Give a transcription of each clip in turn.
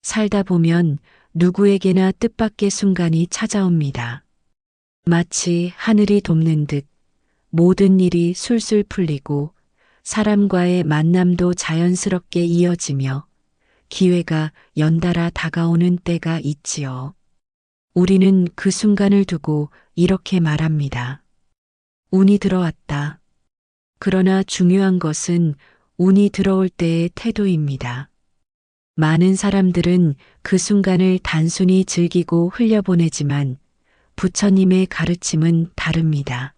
살다 보면 누구에게나 뜻밖의 순간이 찾아옵니다. 마치 하늘이 돕는 듯 모든 일이 술술 풀리고 사람과의 만남도 자연스럽게 이어지며 기회가 연달아 다가오는 때가 있지요. 우리는 그 순간을 두고 이렇게 말합니다. 운이 들어왔다. 그러나 중요한 것은 운이 들어올 때의 태도입니다. 많은 사람들은 그 순간을 단순히 즐기고 흘려보내지만 부처님의 가르침은 다릅니다.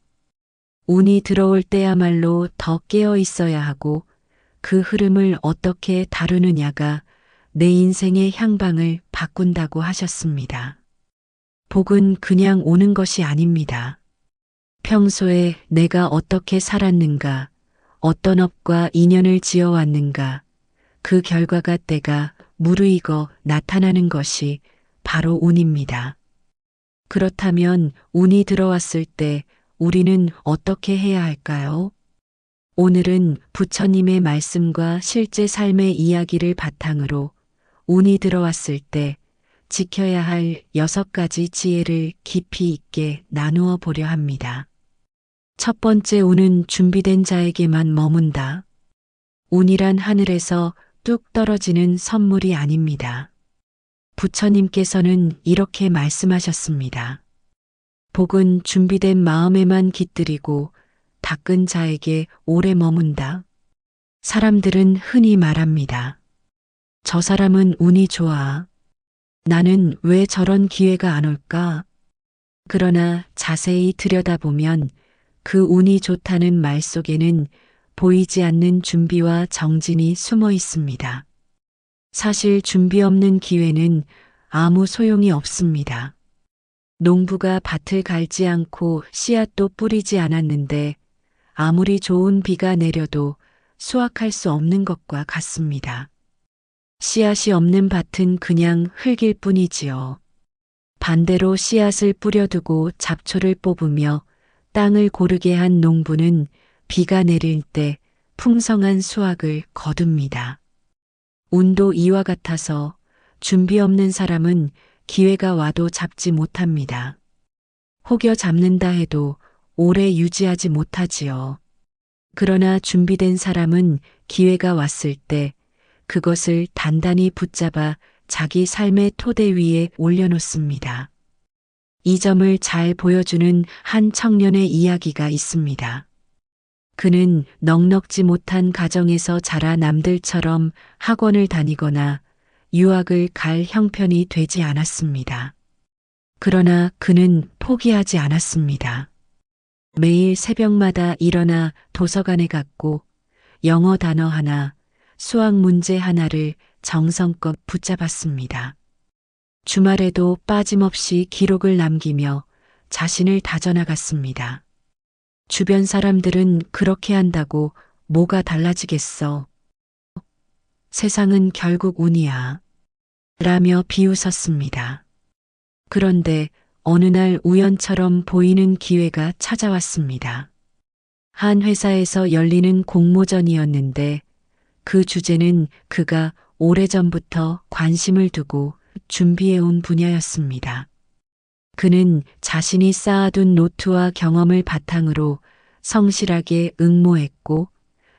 운이 들어올 때야말로 더 깨어 있어야 하고 그 흐름을 어떻게 다루느냐가 내 인생의 향방을 바꾼다고 하셨습니다. 복은 그냥 오는 것이 아닙니다. 평소에 내가 어떻게 살았는가, 어떤 업과 인연을 지어왔는가, 그 결과가 때가 무르익어 나타나는 것이 바로 운입니다. 그렇다면 운이 들어왔을 때 우리는 어떻게 해야 할까요? 오늘은 부처님의 말씀과 실제 삶의 이야기를 바탕으로 운이 들어왔을 때 지켜야 할 6가지 지혜를 깊이 있게 나누어 보려 합니다. 첫 번째, 운은 준비된 자에게만 머문다. 운이란 하늘에서 뚝 떨어지는 선물이 아닙니다. 부처님께서는 이렇게 말씀하셨습니다. 복은 준비된 마음에만 깃들이고 닦은 자에게 오래 머문다. 사람들은 흔히 말합니다. 저 사람은 운이 좋아. 나는 왜 저런 기회가 안 올까? 그러나 자세히 들여다보면 그 운이 좋다는 말 속에는 보이지 않는 준비와 정진이 숨어 있습니다. 사실 준비 없는 기회는 아무 소용이 없습니다. 농부가 밭을 갈지 않고 씨앗도 뿌리지 않았는데 아무리 좋은 비가 내려도 수확할 수 없는 것과 같습니다. 씨앗이 없는 밭은 그냥 흙일 뿐이지요. 반대로 씨앗을 뿌려두고 잡초를 뽑으며 땅을 고르게 한 농부는 비가 내릴 때 풍성한 수확을 거둡니다. 운도 이와 같아서 준비 없는 사람은 기회가 와도 잡지 못합니다. 혹여 잡는다 해도 오래 유지하지 못하지요. 그러나 준비된 사람은 기회가 왔을 때 그것을 단단히 붙잡아 자기 삶의 토대 위에 올려놓습니다. 이 점을 잘 보여주는 한 청년의 이야기가 있습니다. 그는 넉넉지 못한 가정에서 자라 남들처럼 학원을 다니거나 유학을 갈 형편이 되지 않았습니다. 그러나 그는 포기하지 않았습니다. 매일 새벽마다 일어나 도서관에 갔고 영어 단어 하나, 수학 문제 하나를 정성껏 붙잡았습니다. 주말에도 빠짐없이 기록을 남기며 자신을 다져나갔습니다. 주변 사람들은 그렇게 한다고 뭐가 달라지겠어? 세상은 결국 운이야. 라며 비웃었습니다. 그런데 어느 날 우연처럼 보이는 기회가 찾아왔습니다. 한 회사에서 열리는 공모전이었는데 그 주제는 그가 오래전부터 관심을 두고 준비해온 분야였습니다. 그는 자신이 쌓아둔 노트와 경험을 바탕으로 성실하게 응모했고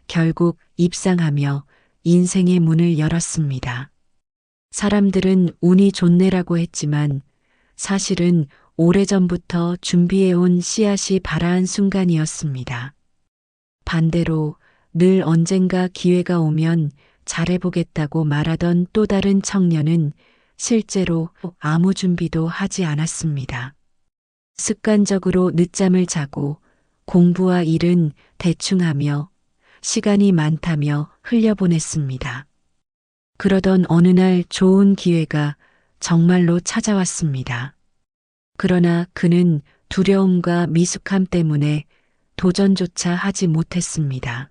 결국 입상하며 인생의 문을 열었습니다. 사람들은 운이 좋네라고 했지만 사실은 오래전부터 준비해온 씨앗이 발아한 순간이었습니다. 반대로 늘 언젠가 기회가 오면 잘해보겠다고 말하던 또 다른 청년은 실제로 아무 준비도 하지 않았습니다. 습관적으로 늦잠을 자고 공부와 일은 대충 하며 시간이 많다며 흘려보냈습니다. 그러던 어느 날 좋은 기회가 정말로 찾아왔습니다. 그러나 그는 두려움과 미숙함 때문에 도전조차 하지 못했습니다.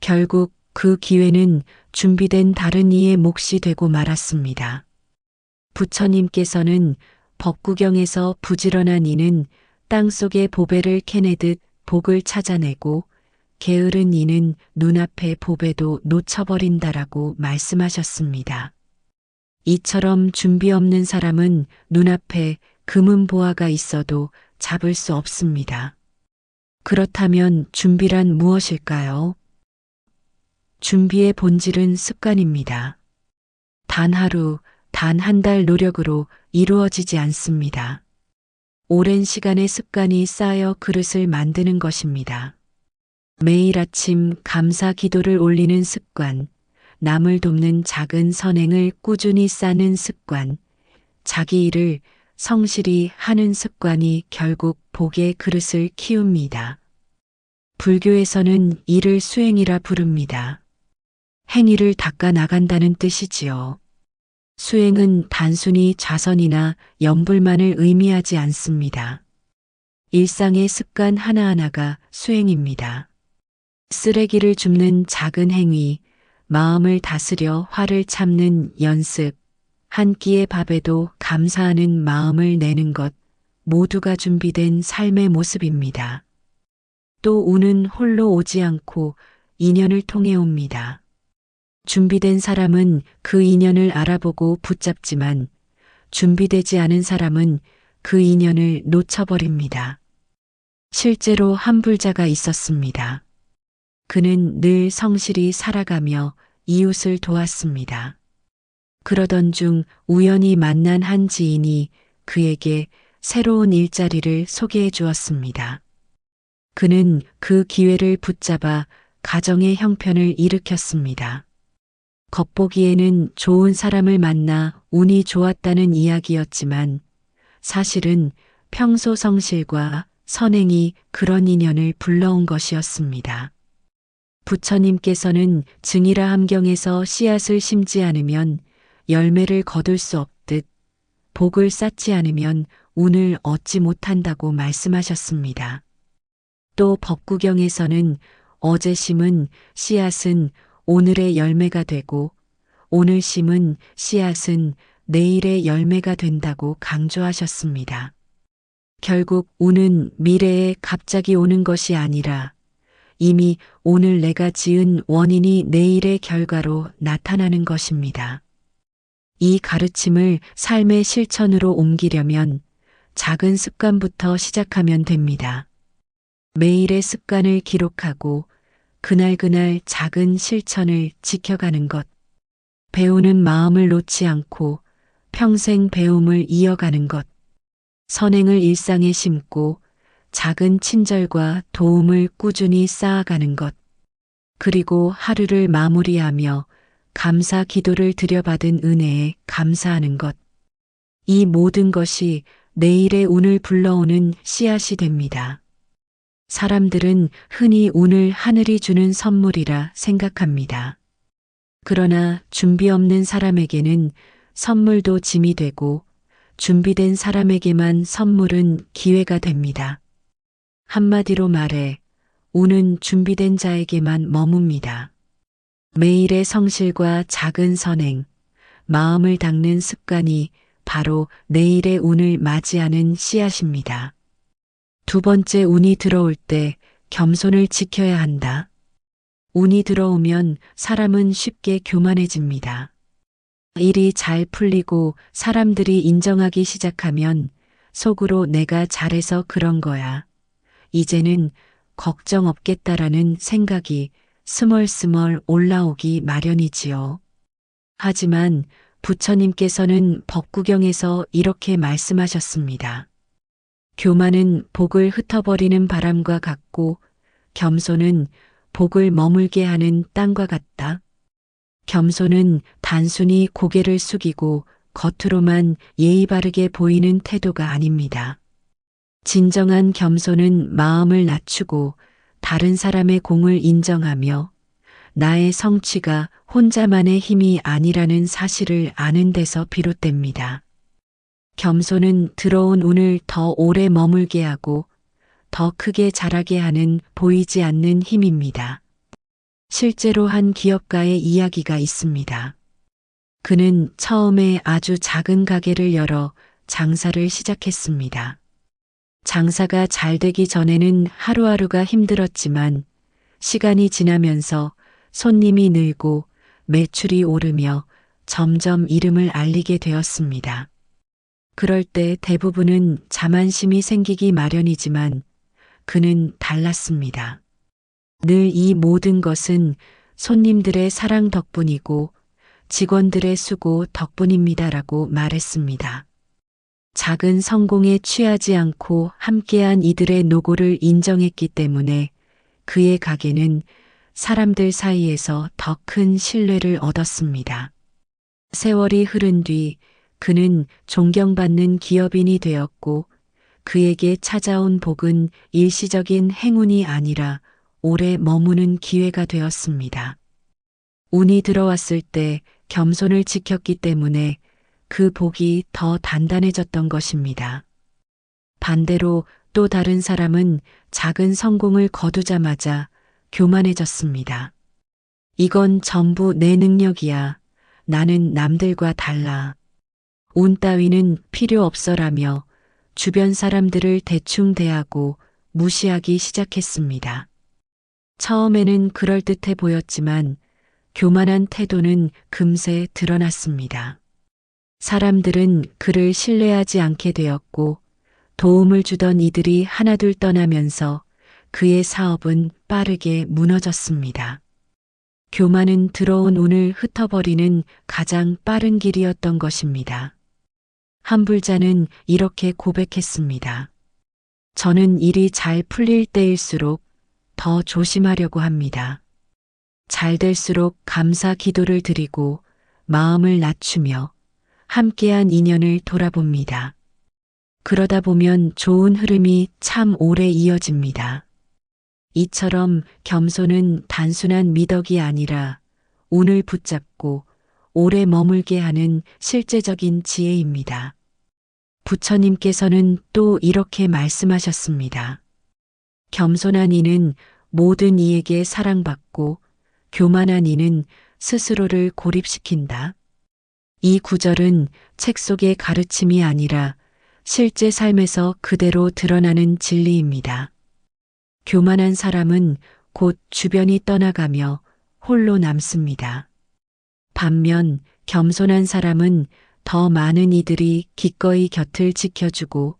결국 그 기회는 준비된 다른 이의 몫이 되고 말았습니다. 부처님께서는 법구경에서 부지런한 이는 땅속의 보배를 캐내듯 복을 찾아내고 게으른 이는 눈앞의 보배도 놓쳐버린다라고 말씀하셨습니다. 이처럼 준비 없는 사람은 눈앞에 금은 보화가 있어도 잡을 수 없습니다. 그렇다면 준비란 무엇일까요? 준비의 본질은 습관입니다. 단 하루, 단 한 달 노력으로 이루어지지 않습니다. 오랜 시간의 습관이 쌓여 그릇을 만드는 것입니다. 매일 아침 감사 기도를 올리는 습관, 남을 돕는 작은 선행을 꾸준히 쌓는 습관, 자기 일을 성실히 하는 습관이 결국 복의 그릇을 키웁니다. 불교에서는 이를 수행이라 부릅니다. 행위를 닦아 나간다는 뜻이지요. 수행은 단순히 자선이나 염불만을 의미하지 않습니다. 일상의 습관 하나하나가 수행입니다. 쓰레기를 줍는 작은 행위, 마음을 다스려 화를 참는 연습, 한 끼의 밥에도 감사하는 마음을 내는 것, 모두가 준비된 삶의 모습입니다. 또 운은 홀로 오지 않고 인연을 통해 옵니다. 준비된 사람은 그 인연을 알아보고 붙잡지만 준비되지 않은 사람은 그 인연을 놓쳐버립니다. 실제로 한 불자가 있었습니다. 그는 늘 성실히 살아가며 이웃을 도왔습니다. 그러던 중 우연히 만난 한 지인이 그에게 새로운 일자리를 소개해 주었습니다. 그는 그 기회를 붙잡아 가정의 형편을 일으켰습니다. 겉보기에는 좋은 사람을 만나 운이 좋았다는 이야기였지만 사실은 평소 성실과 선행이 그런 인연을 불러온 것이었습니다. 부처님께서는 증이라 함경에서 씨앗을 심지 않으면 열매를 거둘 수 없듯 복을 쌓지 않으면 운을 얻지 못한다고 말씀하셨습니다. 또 법구경에서는 어제 심은 씨앗은 오늘의 열매가 되고 오늘 심은 씨앗은 내일의 열매가 된다고 강조하셨습니다. 결국 운은 미래에 갑자기 오는 것이 아니라 이미 오늘 내가 지은 원인이 내일의 결과로 나타나는 것입니다. 이 가르침을 삶의 실천으로 옮기려면 작은 습관부터 시작하면 됩니다. 매일의 습관을 기록하고 그날그날 작은 실천을 지켜가는 것, 배우는 마음을 놓지 않고 평생 배움을 이어가는 것, 선행을 일상에 심고 작은 친절과 도움을 꾸준히 쌓아가는 것, 그리고 하루를 마무리하며 감사 기도를 드려받은 은혜에 감사하는 것, 이 모든 것이 내일의 운을 불러오는 씨앗이 됩니다. 사람들은 흔히 운을 하늘이 주는 선물이라 생각합니다. 그러나 준비 없는 사람에게는 선물도 짐이 되고 준비된 사람에게만 선물은 기회가 됩니다. 한마디로 말해 운은 준비된 자에게만 머뭅니다. 매일의 성실과 작은 선행, 마음을 닦는 습관이 바로 내일의 운을 맞이하는 씨앗입니다. 두 번째, 운이 들어올 때 겸손을 지켜야 한다. 운이 들어오면 사람은 쉽게 교만해집니다. 일이 잘 풀리고 사람들이 인정하기 시작하면 속으로 내가 잘해서 그런 거야. 이제는 걱정 없겠다라는 생각이 스멀스멀 올라오기 마련이지요. 하지만 부처님께서는 법구경에서 이렇게 말씀하셨습니다. 교만은 복을 흩어버리는 바람과 같고 겸손은 복을 머물게 하는 땅과 같다. 겸손은 단순히 고개를 숙이고 겉으로만 예의 바르게 보이는 태도가 아닙니다. 진정한 겸손은 마음을 낮추고 다른 사람의 공을 인정하며 나의 성취가 혼자만의 힘이 아니라는 사실을 아는 데서 비롯됩니다. 겸손은 들어온 운을 더 오래 머물게 하고 더 크게 자라게 하는 보이지 않는 힘입니다. 실제로 한 기업가의 이야기가 있습니다. 그는 처음에 아주 작은 가게를 열어 장사를 시작했습니다. 장사가 잘 되기 전에는 하루하루가 힘들었지만 시간이 지나면서 손님이 늘고 매출이 오르며 점점 이름을 알리게 되었습니다. 그럴 때 대부분은 자만심이 생기기 마련이지만 그는 달랐습니다. 늘 이 모든 것은 손님들의 사랑 덕분이고 직원들의 수고 덕분입니다라고 말했습니다. 작은 성공에 취하지 않고 함께한 이들의 노고를 인정했기 때문에 그의 가게는 사람들 사이에서 더 큰 신뢰를 얻었습니다. 세월이 흐른 뒤 그는 존경받는 기업인이 되었고 그에게 찾아온 복은 일시적인 행운이 아니라 오래 머무는 기회가 되었습니다. 운이 들어왔을 때 겸손을 지켰기 때문에 그 복이 더 단단해졌던 것입니다. 반대로 또 다른 사람은 작은 성공을 거두자마자 교만해졌습니다. 이건 전부 내 능력이야. 나는 남들과 달라. 운 따위는 필요 없어라며 주변 사람들을 대충 대하고 무시하기 시작했습니다. 처음에는 그럴듯해 보였지만 교만한 태도는 금세 드러났습니다. 사람들은 그를 신뢰하지 않게 되었고 도움을 주던 이들이 하나둘 떠나면서 그의 사업은 빠르게 무너졌습니다. 교만은 들어온 운을 흩어버리는 가장 빠른 길이었던 것입니다. 한 불자는 이렇게 고백했습니다. 저는 일이 잘 풀릴 때일수록 더 조심하려고 합니다. 잘 될수록 감사 기도를 드리고 마음을 낮추며 함께한 인연을 돌아봅니다. 그러다 보면 좋은 흐름이 참 오래 이어집니다. 이처럼 겸손은 단순한 미덕이 아니라 운을 붙잡고 오래 머물게 하는 실제적인 지혜입니다. 부처님께서는 또 이렇게 말씀하셨습니다. 겸손한 이는 모든 이에게 사랑받고 교만한 이는 스스로를 고립시킨다. 이 구절은 책 속의 가르침이 아니라 실제 삶에서 그대로 드러나는 진리입니다. 교만한 사람은 곧 주변이 떠나가며 홀로 남습니다. 반면 겸손한 사람은 더 많은 이들이 기꺼이 곁을 지켜주고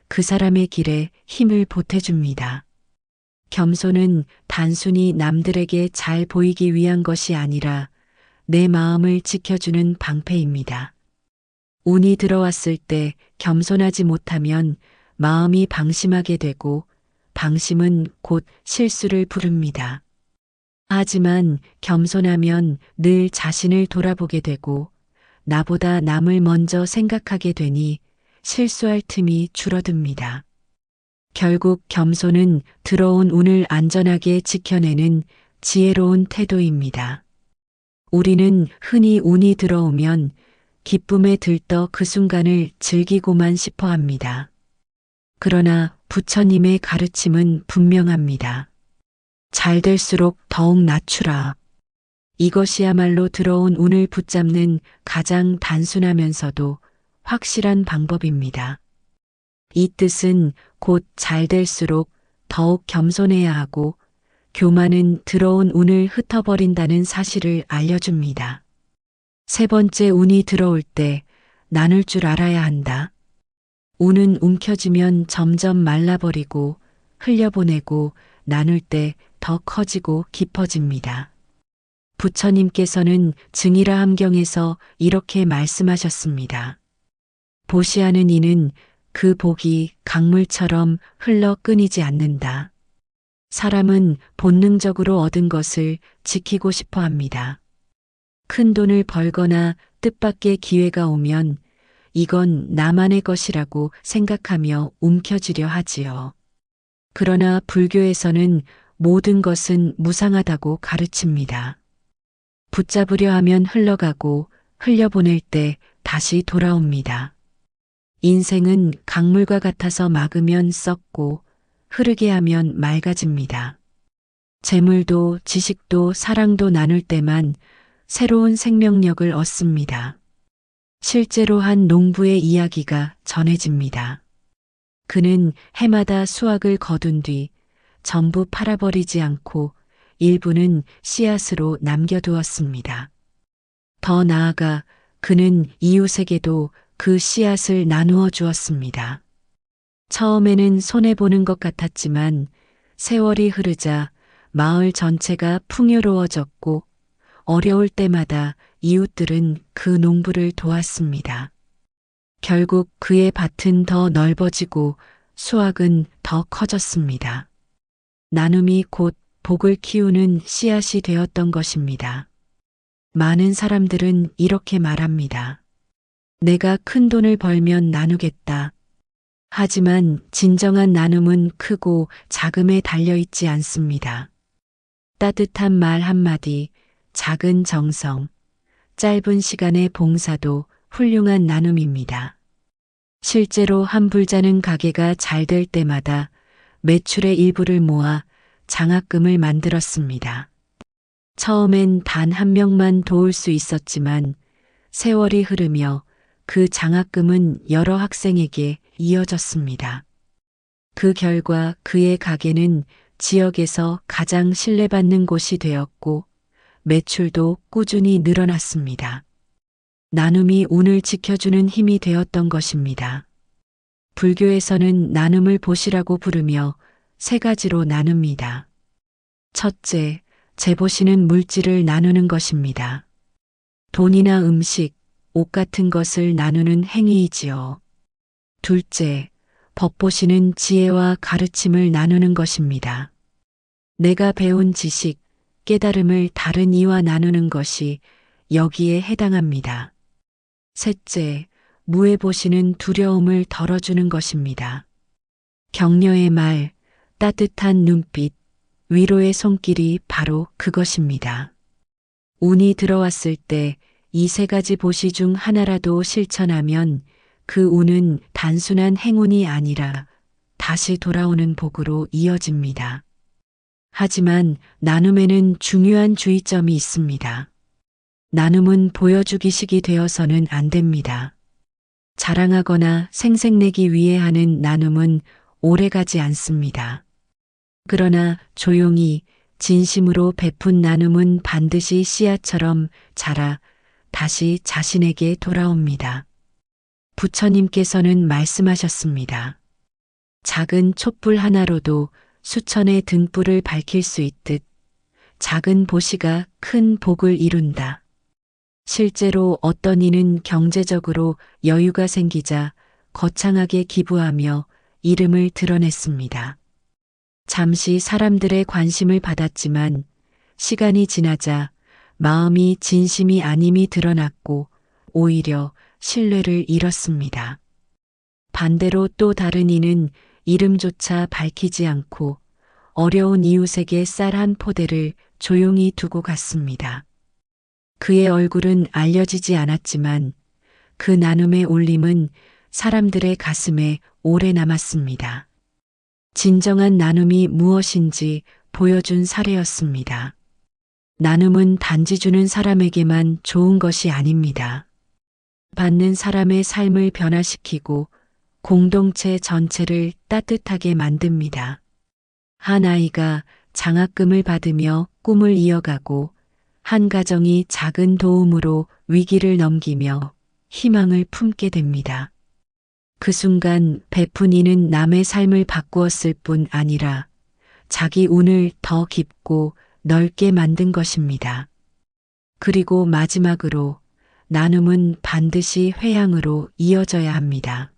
그 사람의 길에 힘을 보태줍니다. 겸손은 단순히 남들에게 잘 보이기 위한 것이 아니라 내 마음을 지켜주는 방패입니다. 운이 들어왔을 때 겸손하지 못하면 마음이 방심하게 되고 방심은 곧 실수를 부릅니다. 하지만 겸손하면 늘 자신을 돌아보게 되고 나보다 남을 먼저 생각하게 되니 실수할 틈이 줄어듭니다. 결국 겸손은 들어온 운을 안전하게 지켜내는 지혜로운 태도입니다. 우리는 흔히 운이 들어오면 기쁨에 들떠 그 순간을 즐기고만 싶어 합니다. 그러나 부처님의 가르침은 분명합니다. 잘 될수록 더욱 낮추라. 이것이야말로 들어온 운을 붙잡는 가장 단순하면서도 확실한 방법입니다. 이 뜻은 곧 잘 될수록 더욱 겸손해야 하고 교만은 들어온 운을 흩어버린다는 사실을 알려줍니다. 세 번째, 운이 들어올 때 나눌 줄 알아야 한다. 운은 움켜쥐면 점점 말라버리고 흘려보내고 나눌 때 더 커지고 깊어집니다. 부처님께서는 증이라 함경에서 이렇게 말씀하셨습니다. 보시하는 이는 그 복이 강물처럼 흘러 끊이지 않는다. 사람은 본능적으로 얻은 것을 지키고 싶어 합니다. 큰 돈을 벌거나 뜻밖의 기회가 오면 이건 나만의 것이라고 생각하며 움켜쥐려 하지요. 그러나 불교에서는 모든 것은 무상하다고 가르칩니다. 붙잡으려 하면 흘러가고 흘려보낼 때 다시 돌아옵니다. 인생은 강물과 같아서 막으면 썩고 흐르게 하면 맑아집니다. 재물도 지식도 사랑도 나눌 때만 새로운 생명력을 얻습니다. 실제로 한 농부의 이야기가 전해집니다. 그는 해마다 수확을 거둔 뒤 전부 팔아버리지 않고 일부는 씨앗으로 남겨두었습니다. 더 나아가 그는 이웃에게도 그 씨앗을 나누어 주었습니다. 처음에는 손해보는 것 같았지만 세월이 흐르자 마을 전체가 풍요로워졌고 어려울 때마다 이웃들은 그 농부를 도왔습니다. 결국 그의 밭은 더 넓어지고 수확은 더 커졌습니다. 나눔이 곧 복을 키우는 씨앗이 되었던 것입니다. 많은 사람들은 이렇게 말합니다. 내가 큰 돈을 벌면 나누겠다. 하지만 진정한 나눔은 크고 작음에 달려있지 않습니다. 따뜻한 말 한마디, 작은 정성, 짧은 시간의 봉사도 훌륭한 나눔입니다. 실제로 한 불자는 가게가 잘 될 때마다 매출의 일부를 모아 장학금을 만들었습니다. 처음엔 단 한 명만 도울 수 있었지만 세월이 흐르며 그 장학금은 여러 학생에게 이어졌습니다. 그 결과 그의 가게는 지역에서 가장 신뢰받는 곳이 되었고 매출도 꾸준히 늘어났습니다. 나눔이 운을 지켜주는 힘이 되었던 것입니다. 불교에서는 나눔을 보시라고 부르며 세 가지로 나눕니다. 첫째, 재보시는 물질을 나누는 것입니다. 돈이나 음식, 옷 같은 것을 나누는 행위이지요. 둘째, 법보시는 지혜와 가르침을 나누는 것입니다. 내가 배운 지식, 깨달음을 다른 이와 나누는 것이 여기에 해당합니다. 셋째, 무에 보시는 두려움을 덜어주는 것입니다. 격려의 말, 따뜻한 눈빛, 위로의 손길이 바로 그것입니다. 운이 들어왔을 때 이 세 가지 보시 중 하나라도 실천하면 그 운은 단순한 행운이 아니라 다시 돌아오는 복으로 이어집니다. 하지만 나눔에는 중요한 주의점이 있습니다. 나눔은 보여주기식이 되어서는 안 됩니다. 자랑하거나 생색내기 위해 하는 나눔은 오래가지 않습니다. 그러나 조용히 진심으로 베푼 나눔은 반드시 씨앗처럼 자라 다시 자신에게 돌아옵니다. 부처님께서는 말씀하셨습니다. 작은 촛불 하나로도 수천의 등불을 밝힐 수 있듯 작은 보시가 큰 복을 이룬다. 실제로 어떤 이는 경제적으로 여유가 생기자 거창하게 기부하며 이름을 드러냈습니다. 잠시 사람들의 관심을 받았지만 시간이 지나자 마음이 진심이 아님이 드러났고 오히려 신뢰를 잃었습니다. 반대로 또 다른 이는 이름조차 밝히지 않고 어려운 이웃에게 쌀 한 포대를 조용히 두고 갔습니다. 그의 얼굴은 알려지지 않았지만 그 나눔의 울림은 사람들의 가슴에 오래 남았습니다. 진정한 나눔이 무엇인지 보여준 사례였습니다. 나눔은 단지 주는 사람에게만 좋은 것이 아닙니다. 받는 사람의 삶을 변화시키고 공동체 전체를 따뜻하게 만듭니다. 한 아이가 장학금을 받으며 꿈을 이어가고 한 가정이 작은 도움으로 위기를 넘기며 희망을 품게 됩니다. 그 순간 베푼 이는 남의 삶을 바꾸었을 뿐 아니라 자기 운을 더 깊고 넓게 만든 것입니다. 그리고 마지막으로 나눔은 반드시 회양으로 이어져야 합니다.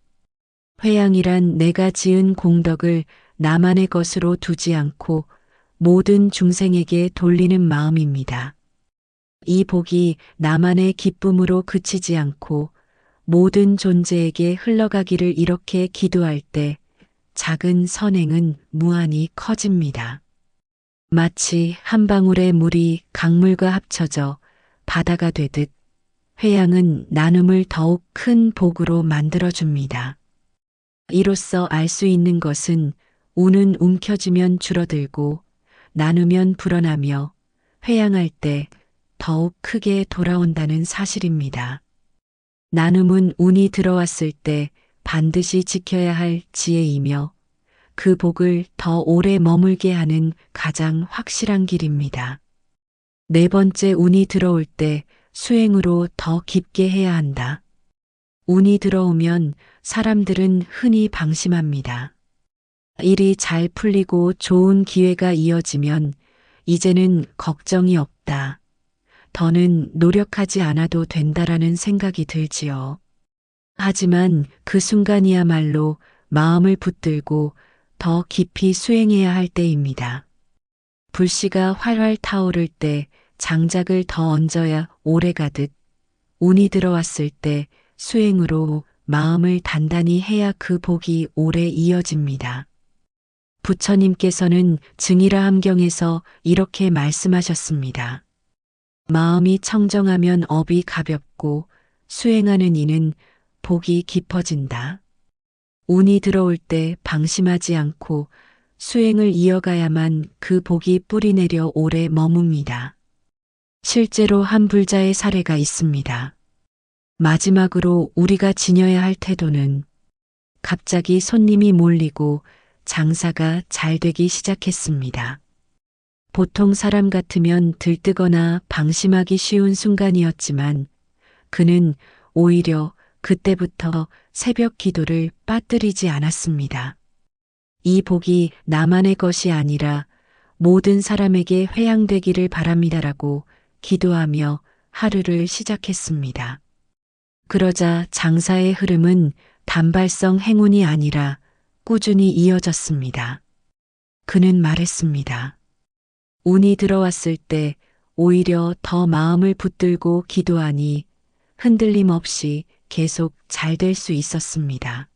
회양이란 내가 지은 공덕을 나만의 것으로 두지 않고 모든 중생에게 돌리는 마음입니다. 이 복이 나만의 기쁨으로 그치지 않고 모든 존재에게 흘러가기를 이렇게 기도할 때 작은 선행은 무한히 커집니다. 마치 한 방울의 물이 강물과 합쳐져 바다가 되듯 회양은 나눔을 더욱 큰 복으로 만들어줍니다. 이로써 알 수 있는 것은 운은 움켜쥐면 줄어들고 나누면 불어나며 회양할 때 더욱 크게 돌아온다는 사실입니다. 나눔은 운이 들어왔을 때 반드시 지켜야 할 지혜이며 그 복을 더 오래 머물게 하는 가장 확실한 길입니다. 네 번째, 운이 들어올 때 수행으로 더 깊게 해야 한다. 운이 들어오면 사람들은 흔히 방심합니다. 일이 잘 풀리고 좋은 기회가 이어지면 이제는 걱정이 없다. 더는 노력하지 않아도 된다라는 생각이 들지요. 하지만 그 순간이야말로 마음을 붙들고 더 깊이 수행해야 할 때입니다. 불씨가 활활 타오를 때 장작을 더 얹어야 오래 가듯 운이 들어왔을 때 수행으로 마음을 단단히 해야 그 복이 오래 이어집니다. 부처님께서는 증이라 함경에서 이렇게 말씀하셨습니다. 마음이 청정하면 업이 가볍고 수행하는 이는 복이 깊어진다. 운이 들어올 때 방심하지 않고 수행을 이어가야만 그 복이 뿌리내려 오래 머뭅니다. 실제로 한 불자의 사례가 있습니다. 마지막으로 우리가 지녀야 할 태도는 갑자기 손님이 몰리고 장사가 잘 되기 시작했습니다. 보통 사람 같으면 들뜨거나 방심하기 쉬운 순간이었지만 그는 오히려 그때부터 새벽 기도를 빠뜨리지 않았습니다. 이 복이 나만의 것이 아니라 모든 사람에게 회양되기를 바랍니다라고 기도하며 하루를 시작했습니다. 그러자 장사의 흐름은 단발성 행운이 아니라 꾸준히 이어졌습니다. 그는 말했습니다. 운이 들어왔을 때 오히려 더 마음을 붙들고 기도하니 흔들림 없이 계속 잘 될 수 있었습니다.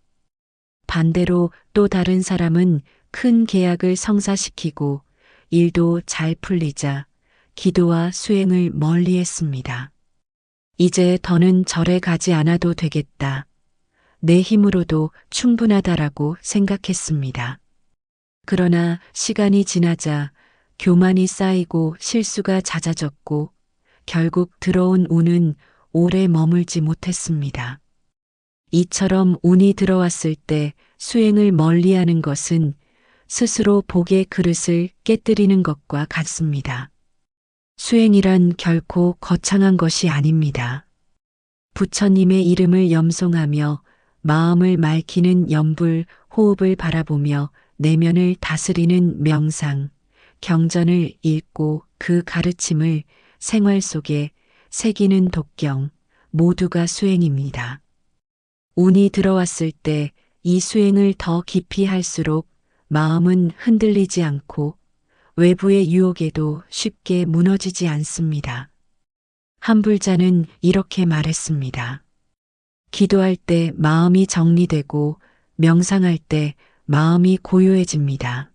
반대로 또 다른 사람은 큰 계약을 성사시키고 일도 잘 풀리자 기도와 수행을 멀리했습니다. 이제 더는 절에 가지 않아도 되겠다. 내 힘으로도 충분하다라고 생각했습니다. 그러나 시간이 지나자 교만이 쌓이고 실수가 잦아졌고 결국 들어온 운은 오래 머물지 못했습니다. 이처럼 운이 들어왔을 때 수행을 멀리하는 것은 스스로 복의 그릇을 깨뜨리는 것과 같습니다. 수행이란 결코 거창한 것이 아닙니다. 부처님의 이름을 염송하며 마음을 맑히는 염불 호흡을 바라보며 내면을 다스리는 명상, 경전을 읽고 그 가르침을 생활 속에 새기는 독경, 모두가 수행입니다. 운이 들어왔을 때 이 수행을 더 깊이 할수록 마음은 흔들리지 않고 외부의 유혹에도 쉽게 무너지지 않습니다. 한 불자는 이렇게 말했습니다. 기도할 때 마음이 정리되고 명상할 때 마음이 고요해집니다.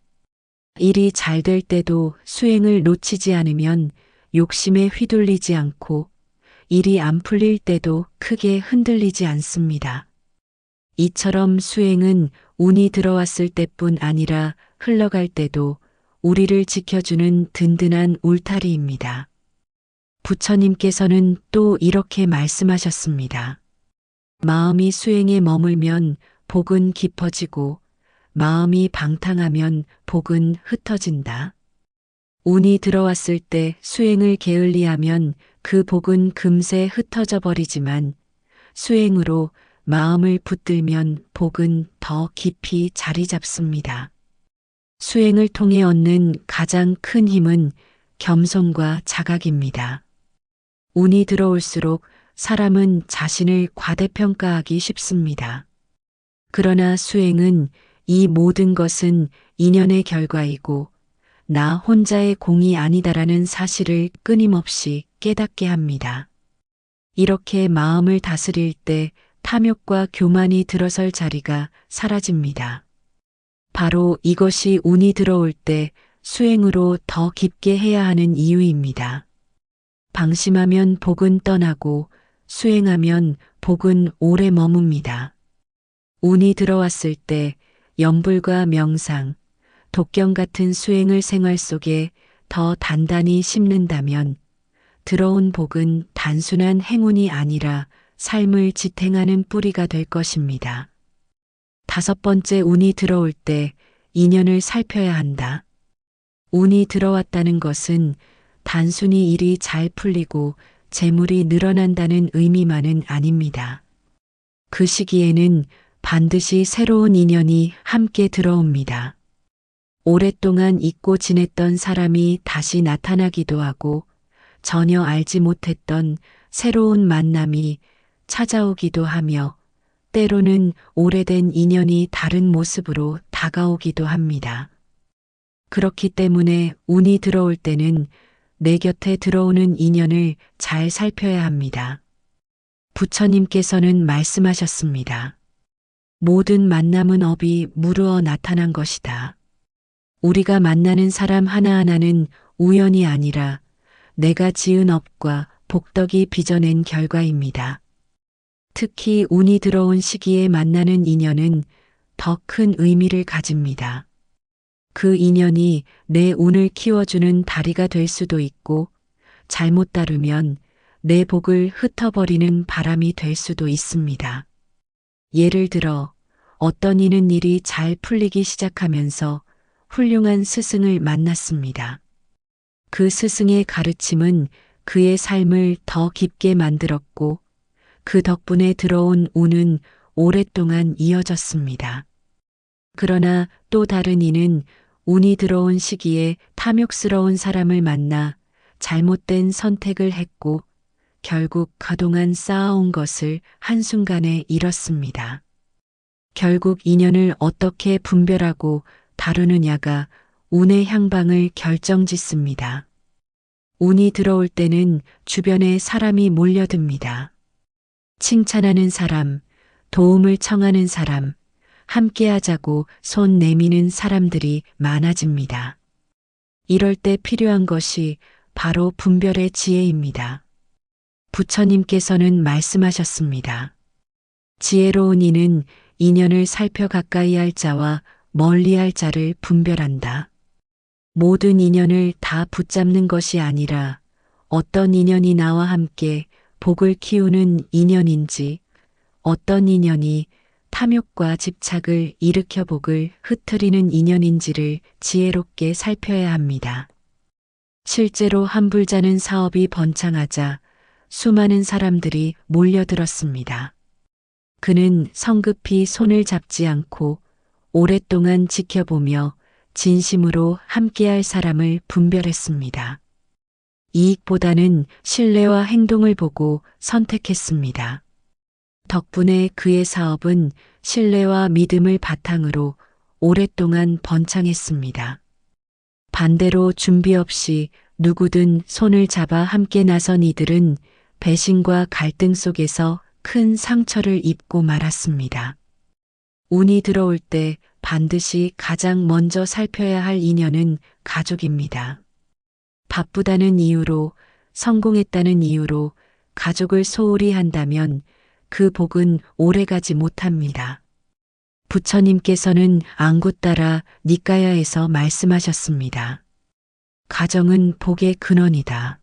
일이 잘 될 때도 수행을 놓치지 않으면 욕심에 휘둘리지 않고 일이 안 풀릴 때도 크게 흔들리지 않습니다. 이처럼 수행은 운이 들어왔을 때뿐 아니라 흘러갈 때도 우리를 지켜주는 든든한 울타리입니다. 부처님께서는 또 이렇게 말씀하셨습니다. 마음이 수행에 머물면 복은 깊어지고 마음이 방탕하면 복은 흩어진다. 운이 들어왔을 때 수행을 게을리하면 그 복은 금세 흩어져 버리지만 수행으로 마음을 붙들면 복은 더 깊이 자리 잡습니다. 수행을 통해 얻는 가장 큰 힘은 겸손과 자각입니다. 운이 들어올수록 사람은 자신을 과대평가하기 쉽습니다. 그러나 수행은 이 모든 것은 인연의 결과이고 나 혼자의 공이 아니다라는 사실을 끊임없이 깨닫게 합니다. 이렇게 마음을 다스릴 때 탐욕과 교만이 들어설 자리가 사라집니다. 바로 이것이 운이 들어올 때 수행으로 더 깊게 해야 하는 이유입니다. 방심하면 복은 떠나고 수행하면 복은 오래 머뭅니다. 운이 들어왔을 때 염불과 명상, 독경 같은 수행을 생활 속에 더 단단히 심는다면 들어온 복은 단순한 행운이 아니라 삶을 지탱하는 뿌리가 될 것입니다. 다섯 번째, 운이 들어올 때 인연을 살펴야 한다. 운이 들어왔다는 것은 단순히 일이 잘 풀리고 재물이 늘어난다는 의미만은 아닙니다. 그 시기에는 반드시 새로운 인연이 함께 들어옵니다. 오랫동안 잊고 지냈던 사람이 다시 나타나기도 하고 전혀 알지 못했던 새로운 만남이 찾아오기도 하며 때로는 오래된 인연이 다른 모습으로 다가오기도 합니다. 그렇기 때문에 운이 들어올 때는 내 곁에 들어오는 인연을 잘 살펴야 합니다. 부처님께서는 말씀하셨습니다. 모든 만남은 업이 무르어 나타난 것이다. 우리가 만나는 사람 하나하나는 우연이 아니라 내가 지은 업과 복덕이 빚어낸 결과입니다. 특히 운이 들어온 시기에 만나는 인연은 더 큰 의미를 가집니다. 그 인연이 내 운을 키워주는 다리가 될 수도 있고 잘못 다루면 내 복을 흩어버리는 바람이 될 수도 있습니다. 예를 들어 어떤 이는 일이 잘 풀리기 시작하면서 훌륭한 스승을 만났습니다. 그 스승의 가르침은 그의 삶을 더 깊게 만들었고 그 덕분에 들어온 운은 오랫동안 이어졌습니다. 그러나 또 다른 이는 운이 들어온 시기에 탐욕스러운 사람을 만나 잘못된 선택을 했고 결국 그동안 쌓아온 것을 한순간에 잃었습니다. 결국 인연을 어떻게 분별하고 다루느냐가 운의 향방을 결정짓습니다. 운이 들어올 때는 주변에 사람이 몰려듭니다. 칭찬하는 사람, 도움을 청하는 사람, 함께하자고 손 내미는 사람들이 많아집니다. 이럴 때 필요한 것이 바로 분별의 지혜입니다. 부처님께서는 말씀하셨습니다. 지혜로운 이는 인연을 살펴 가까이 할 자와 멀리 할 자를 분별한다. 모든 인연을 다 붙잡는 것이 아니라 어떤 인연이 나와 함께 복을 키우는 인연인지 어떤 인연이 탐욕과 집착을 일으켜 복을 흐트리는 인연인지를 지혜롭게 살펴야 합니다. 실제로 한불자는 사업이 번창하자 수많은 사람들이 몰려들었습니다. 그는 성급히 손을 잡지 않고 오랫동안 지켜보며 진심으로 함께할 사람을 분별했습니다. 이익보다는 신뢰와 행동을 보고 선택했습니다. 덕분에 그의 사업은 신뢰와 믿음을 바탕으로 오랫동안 번창했습니다. 반대로 준비 없이 누구든 손을 잡아 함께 나선 이들은 배신과 갈등 속에서 큰 상처를 입고 말았습니다. 운이 들어올 때 반드시 가장 먼저 살펴야 할 인연은 가족입니다. 바쁘다는 이유로, 성공했다는 이유로 가족을 소홀히 한다면 그 복은 오래가지 못합니다. 부처님께서는 앙구따라 니까야에서 말씀하셨습니다. 가정은 복의 근원이다.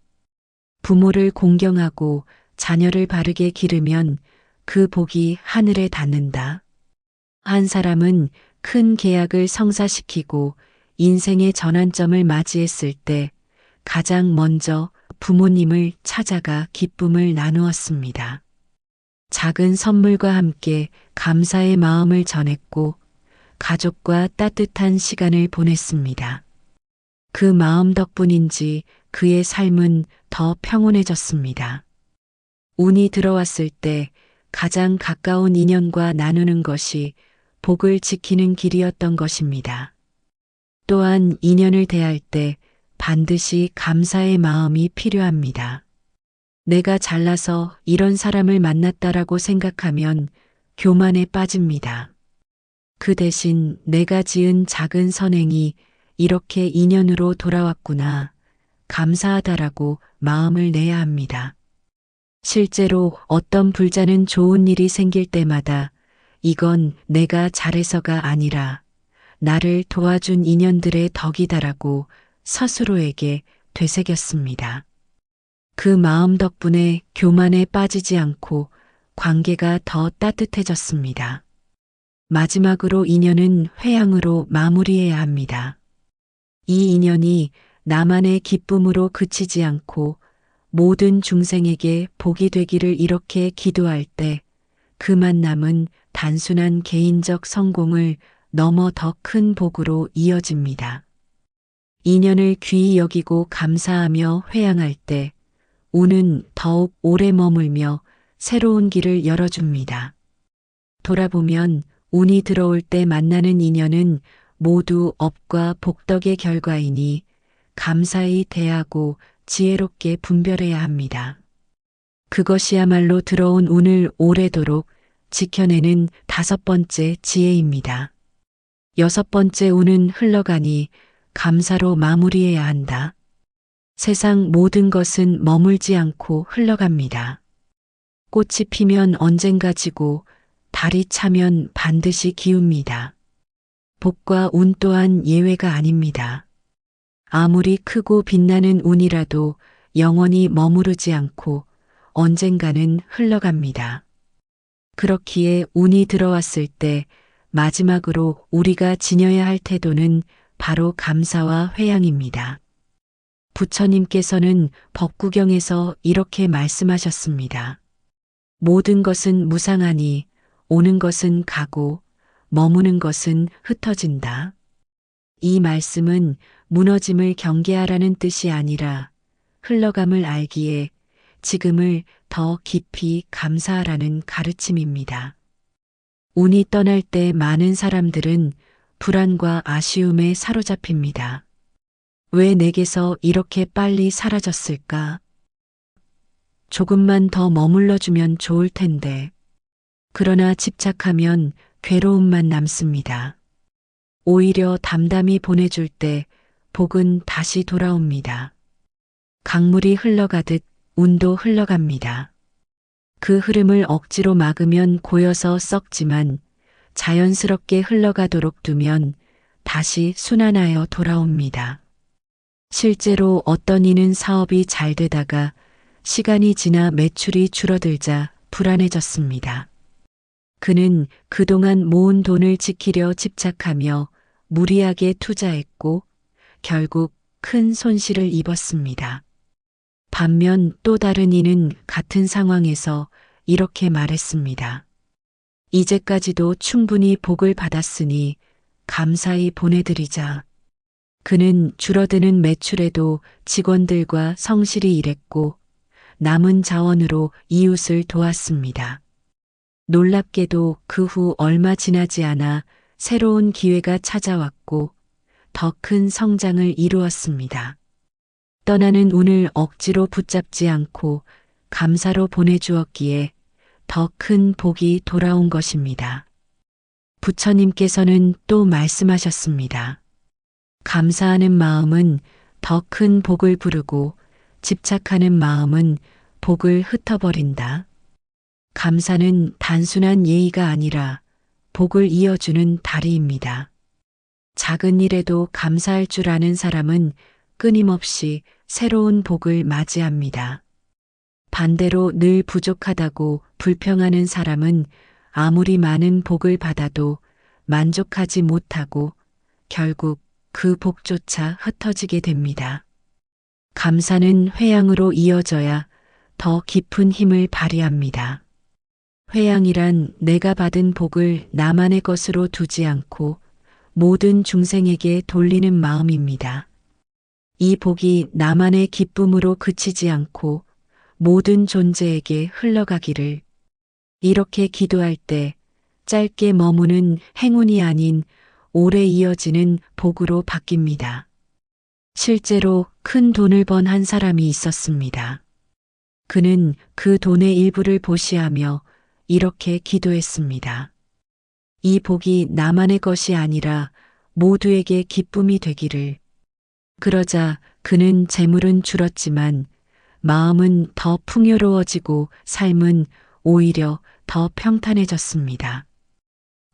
부모를 공경하고 자녀를 바르게 기르면 그 복이 하늘에 닿는다. 한 사람은 큰 계약을 성사시키고 인생의 전환점을 맞이했을 때 가장 먼저 부모님을 찾아가 기쁨을 나누었습니다. 작은 선물과 함께 감사의 마음을 전했고 가족과 따뜻한 시간을 보냈습니다. 그 마음 덕분인지 그의 삶은 더 평온해졌습니다. 운이 들어왔을 때 가장 가까운 인연과 나누는 것이 복을 지키는 길이었던 것입니다. 또한 인연을 대할 때 반드시 감사의 마음이 필요합니다. 내가 잘나서 이런 사람을 만났다라고 생각하면 교만에 빠집니다. 그 대신 내가 지은 작은 선행이 이렇게 인연으로 돌아왔구나, 감사하다라고 마음을 내야 합니다. 실제로 어떤 불자는 좋은 일이 생길 때마다 이건 내가 잘해서가 아니라 나를 도와준 인연들의 덕이다라고 스스로에게 되새겼습니다. 그 마음 덕분에 교만에 빠지지 않고 관계가 더 따뜻해졌습니다. 마지막으로 인연은 회양으로 마무리해야 합니다. 이 인연이 나만의 기쁨으로 그치지 않고 모든 중생에게 복이 되기를 이렇게 기도할 때 그 만남은 단순한 개인적 성공을 넘어 더 큰 복으로 이어집니다. 인연을 귀히 여기고 감사하며 회양할 때 운은 더욱 오래 머물며 새로운 길을 열어줍니다. 돌아보면 운이 들어올 때 만나는 인연은 모두 업과 복덕의 결과이니 감사히 대하고 지혜롭게 분별해야 합니다. 그것이야말로 들어온 운을 오래도록 지켜내는 5번째 지혜입니다. 6번째, 운은 흘러가니 감사로 마무리해야 한다. 세상 모든 것은 머물지 않고 흘러갑니다. 꽃이 피면 언젠가 지고 달이 차면 반드시 기웁니다. 복과 운 또한 예외가 아닙니다. 아무리 크고 빛나는 운이라도 영원히 머무르지 않고 언젠가는 흘러갑니다. 그렇기에 운이 들어왔을 때 마지막으로 우리가 지녀야 할 태도는 바로 감사와 회양입니다. 부처님께서는 법구경에서 이렇게 말씀하셨습니다. 모든 것은 무상하니 오는 것은 가고 머무는 것은 흩어진다. 이 말씀은 무너짐을 경계하라는 뜻이 아니라 흘러감을 알기에 지금을 더 깊이 감사하라는 가르침입니다. 운이 떠날 때 많은 사람들은 불안과 아쉬움에 사로잡힙니다. 왜 내게서 이렇게 빨리 사라졌을까? 조금만 더 머물러주면 좋을 텐데. 그러나 집착하면 괴로움만 남습니다. 오히려 담담히 보내줄 때 복은 다시 돌아옵니다. 강물이 흘러가듯 운도 흘러갑니다. 그 흐름을 억지로 막으면 고여서 썩지만 자연스럽게 흘러가도록 두면 다시 순환하여 돌아옵니다. 실제로 어떤 이는 사업이 잘 되다가 시간이 지나 매출이 줄어들자 불안해졌습니다. 그는 그동안 모은 돈을 지키려 집착하며 무리하게 투자했고 결국 큰 손실을 입었습니다. 반면 또 다른 이는 같은 상황에서 이렇게 말했습니다. 이제까지도 충분히 복을 받았으니 감사히 보내드리자. 그는 줄어드는 매출에도 직원들과 성실히 일했고 남은 자원으로 이웃을 도왔습니다. 놀랍게도 그 후 얼마 지나지 않아 새로운 기회가 찾아왔고 더 큰 성장을 이루었습니다. 떠나는 운을 억지로 붙잡지 않고 감사로 보내주었기에 더 큰 복이 돌아온 것입니다. 부처님께서는 또 말씀하셨습니다. 감사하는 마음은 더 큰 복을 부르고 집착하는 마음은 복을 흩어버린다. 감사는 단순한 예의가 아니라 복을 이어주는 다리입니다. 작은 일에도 감사할 줄 아는 사람은 끊임없이 새로운 복을 맞이합니다. 반대로 늘 부족하다고 불평하는 사람은 아무리 많은 복을 받아도 만족하지 못하고 결국 그 복조차 흩어지게 됩니다. 감사는 회양으로 이어져야 더 깊은 힘을 발휘합니다. 회양이란 내가 받은 복을 나만의 것으로 두지 않고 모든 중생에게 돌리는 마음입니다. 이 복이 나만의 기쁨으로 그치지 않고 모든 존재에게 흘러가기를. 이렇게 기도할 때 짧게 머무는 행운이 아닌 오래 이어지는 복으로 바뀝니다. 실제로 큰 돈을 번 한 사람이 있었습니다. 그는 그 돈의 일부를 보시하며 이렇게 기도했습니다. 이 복이 나만의 것이 아니라 모두에게 기쁨이 되기를. 그러자 그는 재물은 줄었지만 마음은 더 풍요로워지고 삶은 오히려 더 평탄해졌습니다.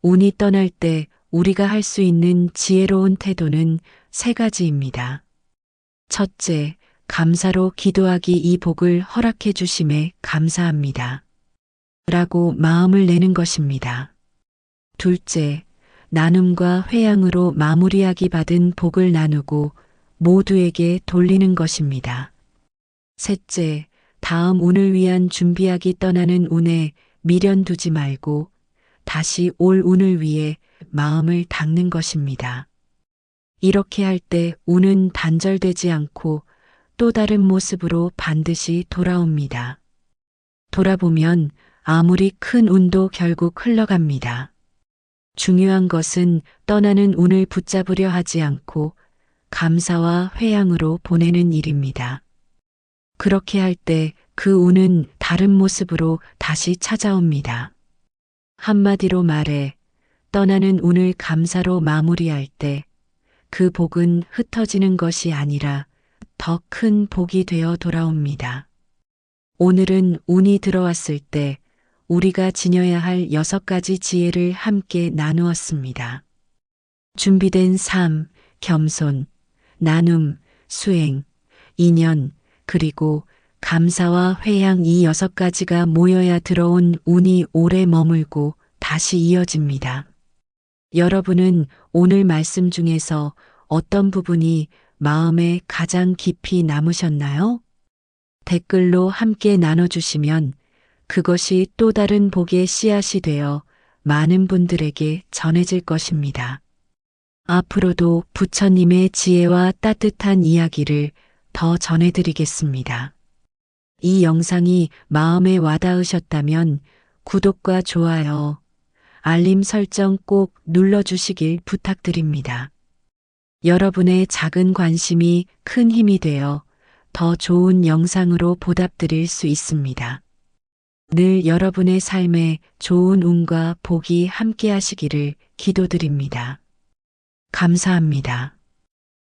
운이 떠날 때 우리가 할 수 있는 지혜로운 태도는 3가지입니다. 첫째, 감사로 기도하기. 이 복을 허락해 주심에 감사합니다. 라고 마음을 내는 것입니다. 둘째, 나눔과 회양으로 마무리하기. 받은 복을 나누고 모두에게 돌리는 것입니다. 셋째, 다음 운을 위한 준비하기 떠나는 운에 미련 두지 말고 다시 올 운을 위해 마음을 닦는 것입니다. 이렇게 할 때 운은 단절되지 않고 또 다른 모습으로 반드시 돌아옵니다. 돌아보면 아무리 큰 운도 결국 흘러갑니다. 중요한 것은 떠나는 운을 붙잡으려 하지 않고 감사와 회양으로 보내는 일입니다. 그렇게 할 때 그 운은 다른 모습으로 다시 찾아옵니다. 한마디로 말해 떠나는 운을 감사로 마무리할 때 그 복은 흩어지는 것이 아니라 더 큰 복이 되어 돌아옵니다. 오늘은 운이 들어왔을 때 우리가 지녀야 할 6가지 지혜를 함께 나누었습니다. 준비된 삶, 겸손, 나눔, 수행, 인연, 그리고 감사와 회양 이 6가지가 모여야 들어온 운이 오래 머물고 다시 이어집니다. 여러분은 오늘 말씀 중에서 어떤 부분이 마음에 가장 깊이 남으셨나요? 댓글로 함께 나눠주시면 그것이 또 다른 복의 씨앗이 되어 많은 분들에게 전해질 것입니다. 앞으로도 부처님의 지혜와 따뜻한 이야기를 더 전해드리겠습니다. 이 영상이 마음에 와닿으셨다면 구독과 좋아요, 알림 설정 꼭 눌러주시길 부탁드립니다. 여러분의 작은 관심이 큰 힘이 되어 더 좋은 영상으로 보답드릴 수 있습니다. 늘 여러분의 삶에 좋은 운과 복이 함께 하시기를 기도드립니다. 감사합니다.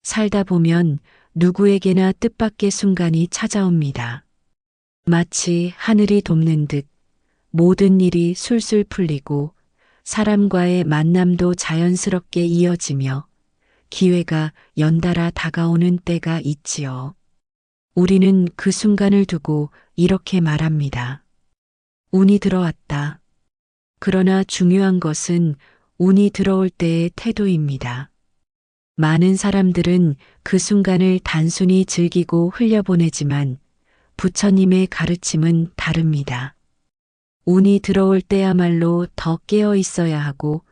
살다 보면 누구에게나 뜻밖의 순간이 찾아옵니다. 마치 하늘이 돕는 듯 모든 일이 술술 풀리고 사람과의 만남도 자연스럽게 이어지며 기회가 연달아 다가오는 때가 있지요. 우리는 그 순간을 두고 이렇게 말합니다. 운이 들어왔다. 그러나 중요한 것은 운이 들어올 때의 태도입니다. 많은 사람들은 그 순간을 단순히 즐기고 흘려보내지만 부처님의 가르침은 다릅니다. 운이 들어올 때야말로 더 깨어 있어야 하고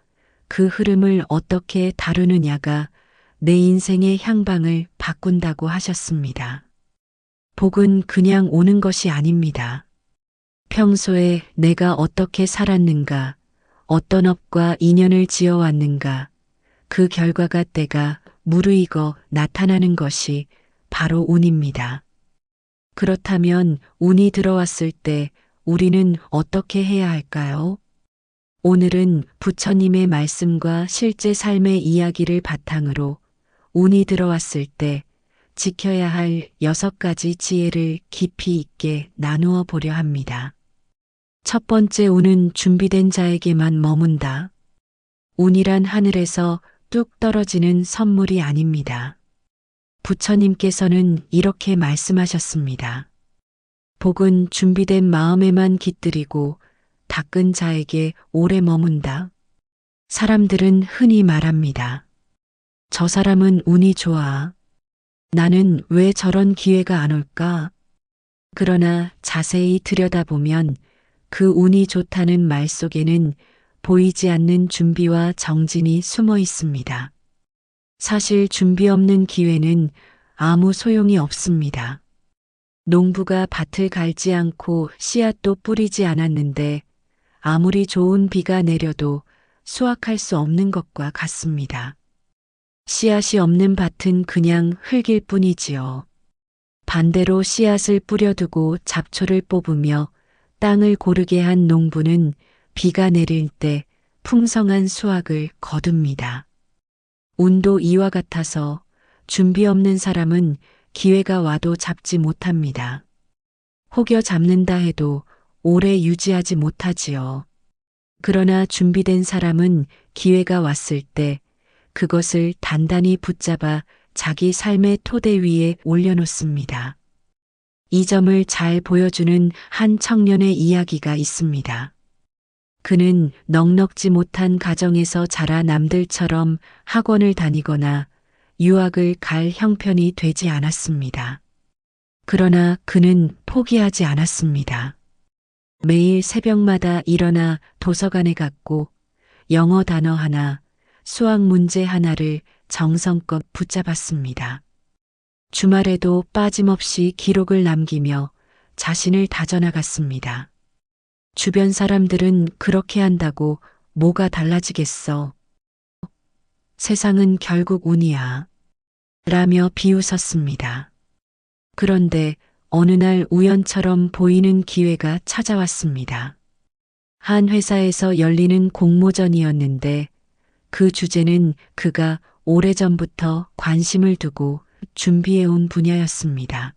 그 흐름을 어떻게 다루느냐가 내 인생의 향방을 바꾼다고 하셨습니다. 복은 그냥 오는 것이 아닙니다. 평소에 내가 어떻게 살았는가, 어떤 업과 인연을 지어왔는가, 그 결과가 때가 무르익어 나타나는 것이 바로 운입니다. 그렇다면 운이 들어왔을 때 우리는 어떻게 해야 할까요? 오늘은 부처님의 말씀과 실제 삶의 이야기를 바탕으로 운이 들어왔을 때 지켜야 할 6가지 지혜를 깊이 있게 나누어 보려 합니다. 첫 번째 운은 준비된 자에게만 머문다. 운이란 하늘에서 뚝 떨어지는 선물이 아닙니다. 부처님께서는 이렇게 말씀하셨습니다. 복은 준비된 마음에만 깃들이고 닦은 자에게 오래 머문다. 사람들은 흔히 말합니다. 저 사람은 운이 좋아. 나는 왜 저런 기회가 안 올까? 그러나 자세히 들여다보면 그 운이 좋다는 말 속에는 보이지 않는 준비와 정진이 숨어 있습니다. 사실 준비 없는 기회는 아무 소용이 없습니다. 농부가 밭을 갈지 않고 씨앗도 뿌리지 않았는데 아무리 좋은 비가 내려도 수확할 수 없는 것과 같습니다. 씨앗이 없는 밭은 그냥 흙일 뿐이지요. 반대로 씨앗을 뿌려두고 잡초를 뽑으며 땅을 고르게 한 농부는 비가 내릴 때 풍성한 수확을 거둡니다. 운도 이와 같아서 준비 없는 사람은 기회가 와도 잡지 못합니다. 혹여 잡는다 해도 오래 유지하지 못하지요. 그러나 준비된 사람은 기회가 왔을 때 그것을 단단히 붙잡아 자기 삶의 토대 위에 올려놓습니다. 이 점을 잘 보여주는 한 청년의 이야기가 있습니다. 그는 넉넉지 못한 가정에서 자라 남들처럼 학원을 다니거나 유학을 갈 형편이 되지 않았습니다. 그러나 그는 포기하지 않았습니다. 매일 새벽마다 일어나 도서관에 갔고 영어 단어 하나, 수학 문제 하나를 정성껏 붙잡았습니다. 주말에도 빠짐없이 기록을 남기며 자신을 다져나갔습니다. 주변 사람들은 그렇게 한다고 뭐가 달라지겠어? 세상은 결국 운이야. 라며 비웃었습니다. 그런데 어느 날 우연처럼 보이는 기회가 찾아왔습니다. 한 회사에서 열리는 공모전이었는데 그 주제는 그가 오래전부터 관심을 두고 준비해온 분야였습니다.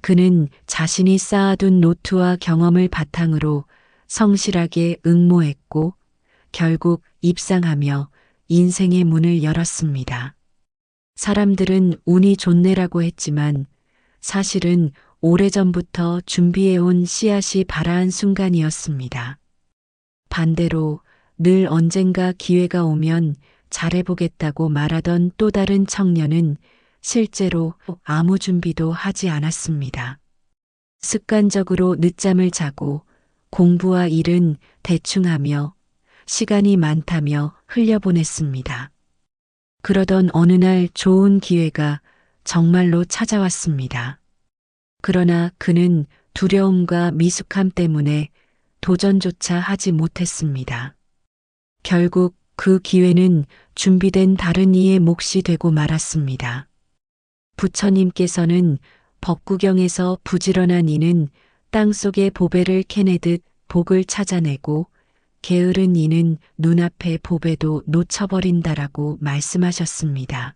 그는 자신이 쌓아둔 노트와 경험을 바탕으로 성실하게 응모했고 결국 입상하며 인생의 문을 열었습니다. 사람들은 운이 좋네라고 했지만 사실은 오래전부터 준비해온 씨앗이 발아한 순간이었습니다. 반대로 늘 언젠가 기회가 오면 잘해보겠다고 말하던 또 다른 청년은 실제로 아무 준비도 하지 않았습니다. 습관적으로 늦잠을 자고 공부와 일은 대충 하며 시간이 많다며 흘려보냈습니다. 그러던 어느 날 좋은 기회가 정말로 찾아왔습니다. 그러나 그는 두려움과 미숙함 때문에 도전조차 하지 못했습니다. 결국 그 기회는 준비된 다른 이의 몫이 되고 말았습니다. 부처님께서는 법구경에서 부지런한 이는 땅속의 보배를 캐내듯 복을 찾아내고 게으른 이는 눈앞의 보배도 놓쳐버린다라고 말씀하셨습니다.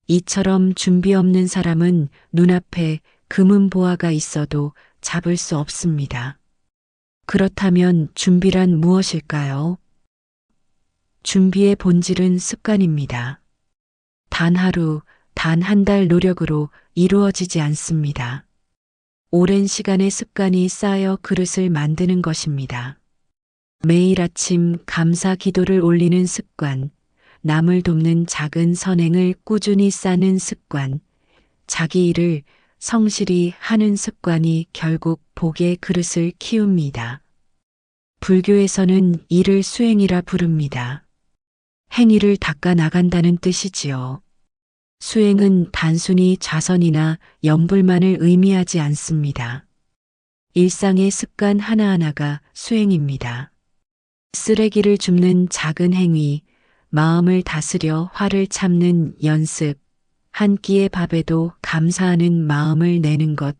이처럼 준비 없는 사람은 눈앞에 금은 보화가 있어도 잡을 수 없습니다. 그렇다면 준비란 무엇일까요? 준비의 본질은 습관입니다. 단 하루, 단 한 달 노력으로 이루어지지 않습니다. 오랜 시간의 습관이 쌓여 그릇을 만드는 것입니다. 매일 아침 감사 기도를 올리는 습관, 남을 돕는 작은 선행을 꾸준히 쌓는 습관, 자기 일을 성실히 하는 습관이 결국 복의 그릇을 키웁니다. 불교에서는 이를 수행이라 부릅니다. 행위를 닦아 나간다는 뜻이지요. 수행은 단순히 자선이나 염불만을 의미하지 않습니다. 일상의 습관 하나하나가 수행입니다. 쓰레기를 줍는 작은 행위, 마음을 다스려 화를 참는 연습, 한 끼의 밥에도 감사하는 마음을 내는 것,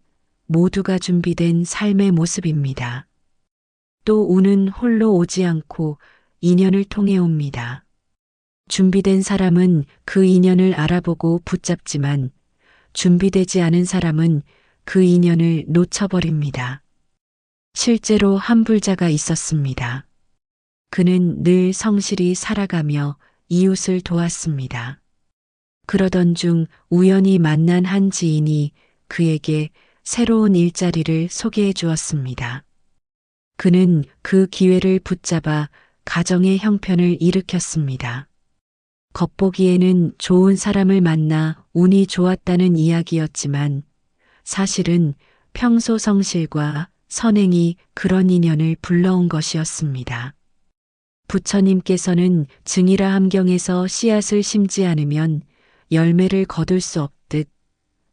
모두가 준비된 삶의 모습입니다. 또 운은 홀로 오지 않고 인연을 통해 옵니다. 준비된 사람은 그 인연을 알아보고 붙잡지만 준비되지 않은 사람은 그 인연을 놓쳐버립니다. 실제로 한 불자가 있었습니다. 그는 늘 성실히 살아가며 이웃을 도왔습니다. 그러던 중 우연히 만난 한 지인이 그에게 새로운 일자리를 소개해 주었습니다. 그는 그 기회를 붙잡아 가정의 형편을 일으켰습니다. 겉보기에는 좋은 사람을 만나 운이 좋았다는 이야기였지만 사실은 평소 성실과 선행이 그런 인연을 불러온 것이었습니다. 부처님께서는 증이라 함경에서 씨앗을 심지 않으면 열매를 거둘 수 없듯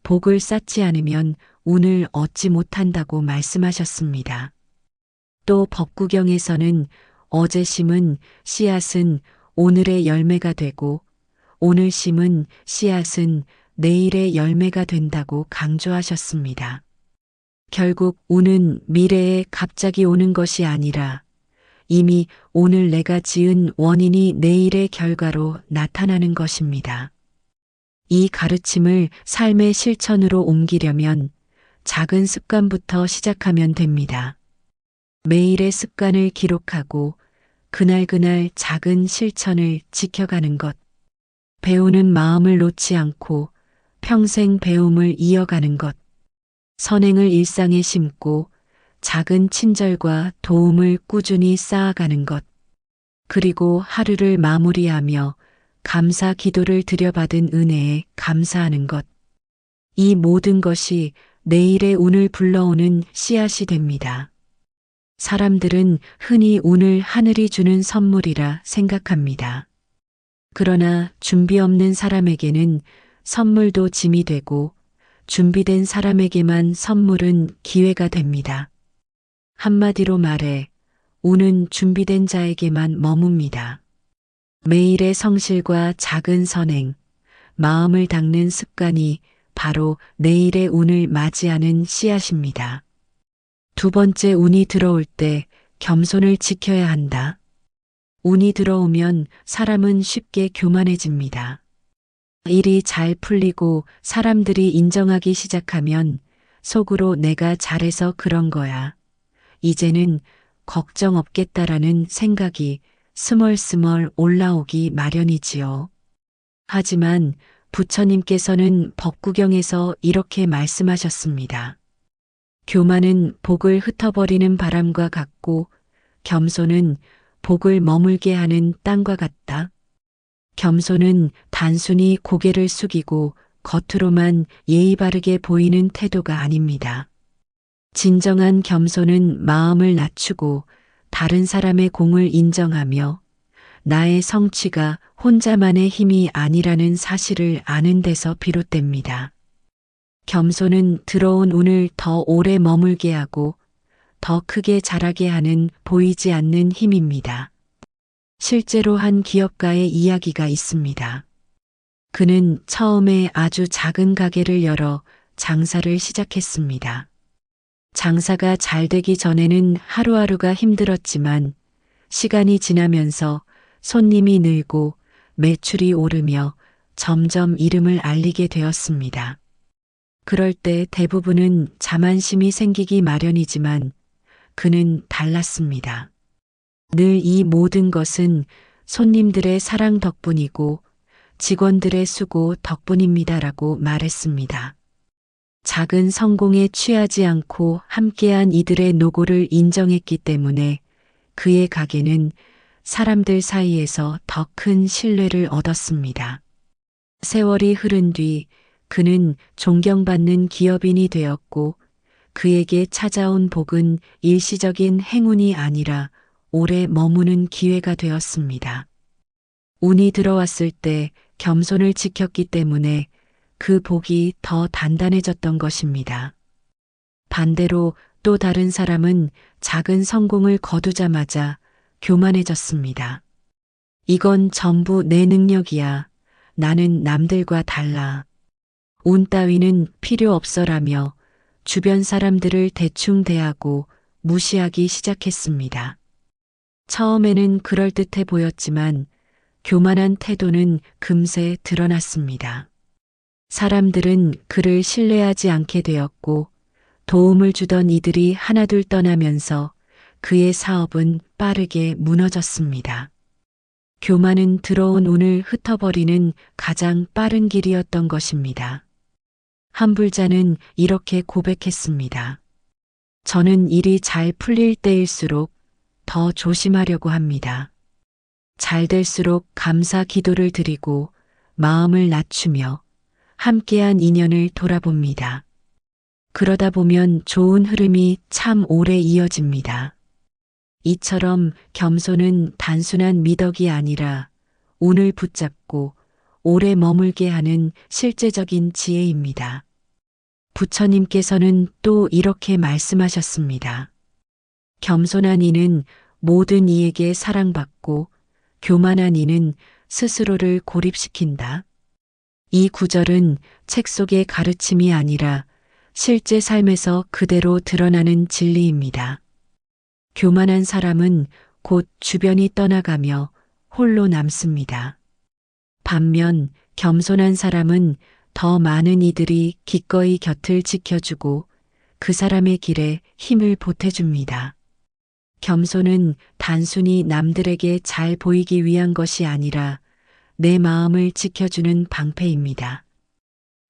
복을 쌓지 않으면 운을 얻지 못한다고 말씀하셨습니다. 또 법구경에서는 어제 심은 씨앗은 오늘의 열매가 되고 오늘 심은 씨앗은 내일의 열매가 된다고 강조하셨습니다. 결국 운은 미래에 갑자기 오는 것이 아니라 이미 오늘 내가 지은 원인이 내일의 결과로 나타나는 것입니다. 이 가르침을 삶의 실천으로 옮기려면 작은 습관부터 시작하면 됩니다. 매일의 습관을 기록하고 그날그날 작은 실천을 지켜가는 것. 배우는 마음을 놓지 않고 평생 배움을 이어가는 것. 선행을 일상에 심고 작은 친절과 도움을 꾸준히 쌓아가는 것. 그리고 하루를 마무리하며 감사 기도를 드려받은 은혜에 감사하는 것. 이 모든 것이 내일의 운을 불러오는 씨앗이 됩니다. 사람들은 흔히 운을 하늘이 주는 선물이라 생각합니다. 그러나 준비 없는 사람에게는 선물도 짐이 되고 준비된 사람에게만 선물은 기회가 됩니다. 한마디로 말해 운은 준비된 자에게만 머뭅니다. 매일의 성실과 작은 선행, 마음을 닦는 습관이 바로 내일의 운을 맞이하는 씨앗입니다. 두 번째, 운이 들어올 때 겸손을 지켜야 한다. 운이 들어오면 사람은 쉽게 교만해집니다. 일이 잘 풀리고 사람들이 인정하기 시작하면 속으로 내가 잘해서 그런 거야. 이제는 걱정 없겠다라는 생각이 스멀스멀 올라오기 마련이지요. 하지만 부처님께서는 법구경에서 이렇게 말씀하셨습니다. 교만은 복을 흩어버리는 바람과 같고 겸손은 복을 머물게 하는 땅과 같다. 겸손은 단순히 고개를 숙이고 겉으로만 예의 바르게 보이는 태도가 아닙니다. 진정한 겸손은 마음을 낮추고 다른 사람의 공을 인정하며 나의 성취가 혼자만의 힘이 아니라는 사실을 아는 데서 비롯됩니다. 겸손은 들어온 운을 더 오래 머물게 하고 더 크게 자라게 하는 보이지 않는 힘입니다. 실제로 한 기업가의 이야기가 있습니다. 그는 처음에 아주 작은 가게를 열어 장사를 시작했습니다. 장사가 잘 되기 전에는 하루하루가 힘들었지만 시간이 지나면서 손님이 늘고 매출이 오르며 점점 이름을 알리게 되었습니다. 그럴 때 대부분은 자만심이 생기기 마련이지만 그는 달랐습니다. 늘 이 모든 것은 손님들의 사랑 덕분이고 직원들의 수고 덕분입니다라고 말했습니다. 작은 성공에 취하지 않고 함께한 이들의 노고를 인정했기 때문에 그의 가게는 사람들 사이에서 더 큰 신뢰를 얻었습니다. 세월이 흐른 뒤 그는 존경받는 기업인이 되었고 그에게 찾아온 복은 일시적인 행운이 아니라 오래 머무는 기회가 되었습니다. 운이 들어왔을 때 겸손을 지켰기 때문에 그 복이 더 단단해졌던 것입니다. 반대로 또 다른 사람은 작은 성공을 거두자마자 교만해졌습니다. 이건 전부 내 능력이야. 나는 남들과 달라. 운 따위는 필요 없어라며 주변 사람들을 대충 대하고 무시하기 시작했습니다. 처음에는 그럴듯해 보였지만 교만한 태도는 금세 드러났습니다. 사람들은 그를 신뢰하지 않게 되었고 도움을 주던 이들이 하나둘 떠나면서 그의 사업은 빠르게 무너졌습니다. 교만은 들어온 운을 흩어버리는 가장 빠른 길이었던 것입니다. 한 불자는 이렇게 고백했습니다. 저는 일이 잘 풀릴 때일수록 더 조심하려고 합니다. 잘 될수록 감사 기도를 드리고 마음을 낮추며 함께한 인연을 돌아봅니다. 그러다 보면 좋은 흐름이 참 오래 이어집니다. 이처럼 겸손은 단순한 미덕이 아니라 운을 붙잡고 오래 머물게 하는 실제적인 지혜입니다. 부처님께서는 또 이렇게 말씀하셨습니다. 겸손한 이는 모든 이에게 사랑받고 교만한 이는 스스로를 고립시킨다. 이 구절은 책 속의 가르침이 아니라 실제 삶에서 그대로 드러나는 진리입니다. 교만한 사람은 곧 주변이 떠나가며 홀로 남습니다. 반면 겸손한 사람은 더 많은 이들이 기꺼이 곁을 지켜주고 그 사람의 길에 힘을 보태줍니다. 겸손은 단순히 남들에게 잘 보이기 위한 것이 아니라 내 마음을 지켜주는 방패입니다.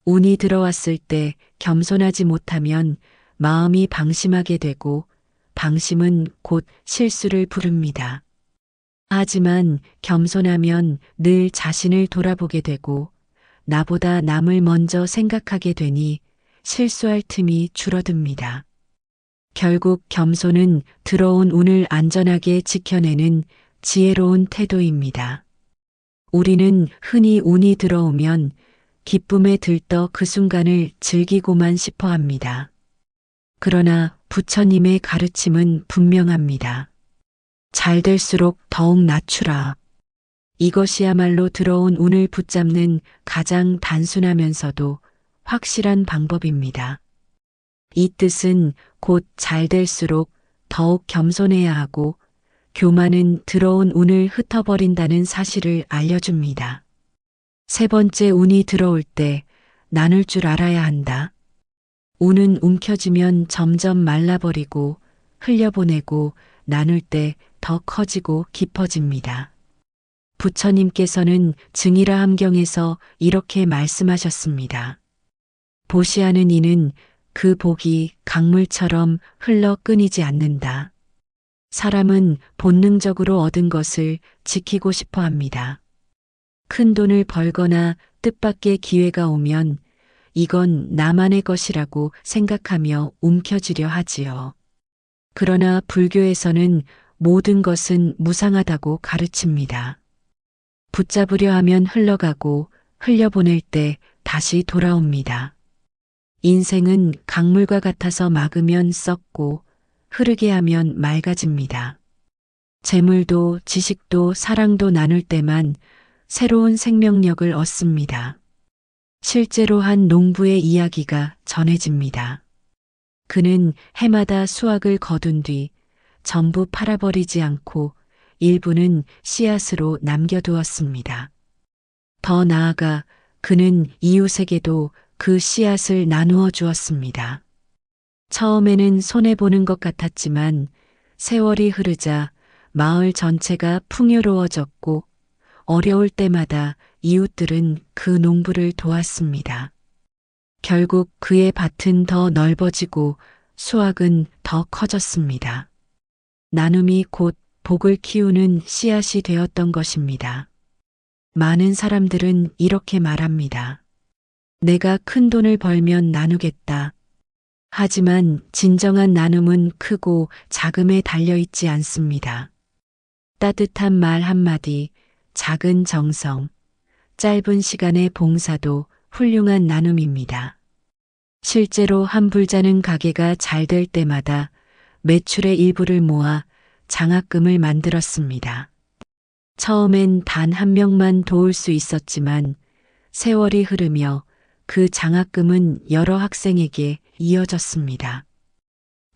운이 들어왔을 때 겸손하지 못하면 마음이 방심하게 되고 방심은 곧 실수를 부릅니다. 하지만 겸손하면 늘 자신을 돌아보게 되고 나보다 남을 먼저 생각하게 되니 실수할 틈이 줄어듭니다. 결국 겸손은 들어온 운을 안전하게 지켜내는 지혜로운 태도입니다. 우리는 흔히 운이 들어오면 기쁨에 들떠 그 순간을 즐기고만 싶어 합니다. 그러나 부처님의 가르침은 분명합니다. 잘 될수록 더욱 낮추라. 이것이야말로 들어온 운을 붙잡는 가장 단순하면서도 확실한 방법입니다. 이 뜻은 곧 잘 될수록 더욱 겸손해야 하고 교만은 들어온 운을 흩어버린다는 사실을 알려줍니다. 세 번째, 운이 들어올 때 나눌 줄 알아야 한다. 운은 움켜쥐면 점점 말라버리고 흘려보내고 나눌 때 더 커지고 깊어집니다. 부처님께서는 증이라 함경에서 이렇게 말씀하셨습니다. 보시하는 이는 그 복이 강물처럼 흘러 끊이지 않는다. 사람은 본능적으로 얻은 것을 지키고 싶어 합니다. 큰 돈을 벌거나 뜻밖의 기회가 오면 이건 나만의 것이라고 생각하며 움켜쥐려 하지요. 그러나 불교에서는 모든 것은 무상하다고 가르칩니다. 붙잡으려 하면 흘러가고 흘려보낼 때 다시 돌아옵니다. 인생은 강물과 같아서 막으면 썩고 흐르게 하면 맑아집니다. 재물도 지식도 사랑도 나눌 때만 새로운 생명력을 얻습니다. 실제로 한 농부의 이야기가 전해집니다. 그는 해마다 수확을 거둔 뒤 전부 팔아버리지 않고 일부는 씨앗으로 남겨두었습니다. 더 나아가 그는 이웃에게도 그 씨앗을 나누어 주었습니다. 처음에는 손해보는 것 같았지만 세월이 흐르자 마을 전체가 풍요로워졌고 어려울 때마다 이웃들은 그 농부를 도왔습니다. 결국 그의 밭은 더 넓어지고 수확은 더 커졌습니다. 나눔이 곧 복을 키우는 씨앗이 되었던 것입니다. 많은 사람들은 이렇게 말합니다. 내가 큰 돈을 벌면 나누겠다. 하지만 진정한 나눔은 크고 작음에 달려있지 않습니다. 따뜻한 말 한마디, 작은 정성, 짧은 시간의 봉사도 훌륭한 나눔입니다. 실제로 한 불자는 가게가 잘 될 때마다 매출의 일부를 모아 장학금을 만들었습니다. 처음엔 단 한 명만 도울 수 있었지만 세월이 흐르며 그 장학금은 여러 학생에게 이어졌습니다.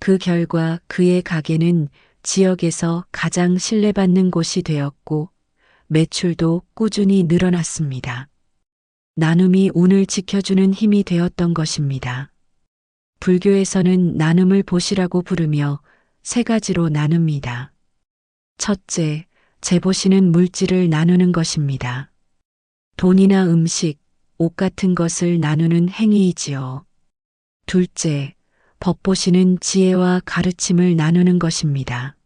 그 결과 그의 가게는 지역에서 가장 신뢰받는 곳이 되었고 매출도 꾸준히 늘어났습니다. 나눔이 운을 지켜주는 힘이 되었던 것입니다. 불교에서는 나눔을 보시라고 부르며 세 가지로 나눕니다. 첫째, 재보시는 물질을 나누는 것입니다. 돈이나 음식, 옷 같은 것을 나누는 행위이지요. 둘째, 법보시는 지혜와 가르침을 나누는 것입니다.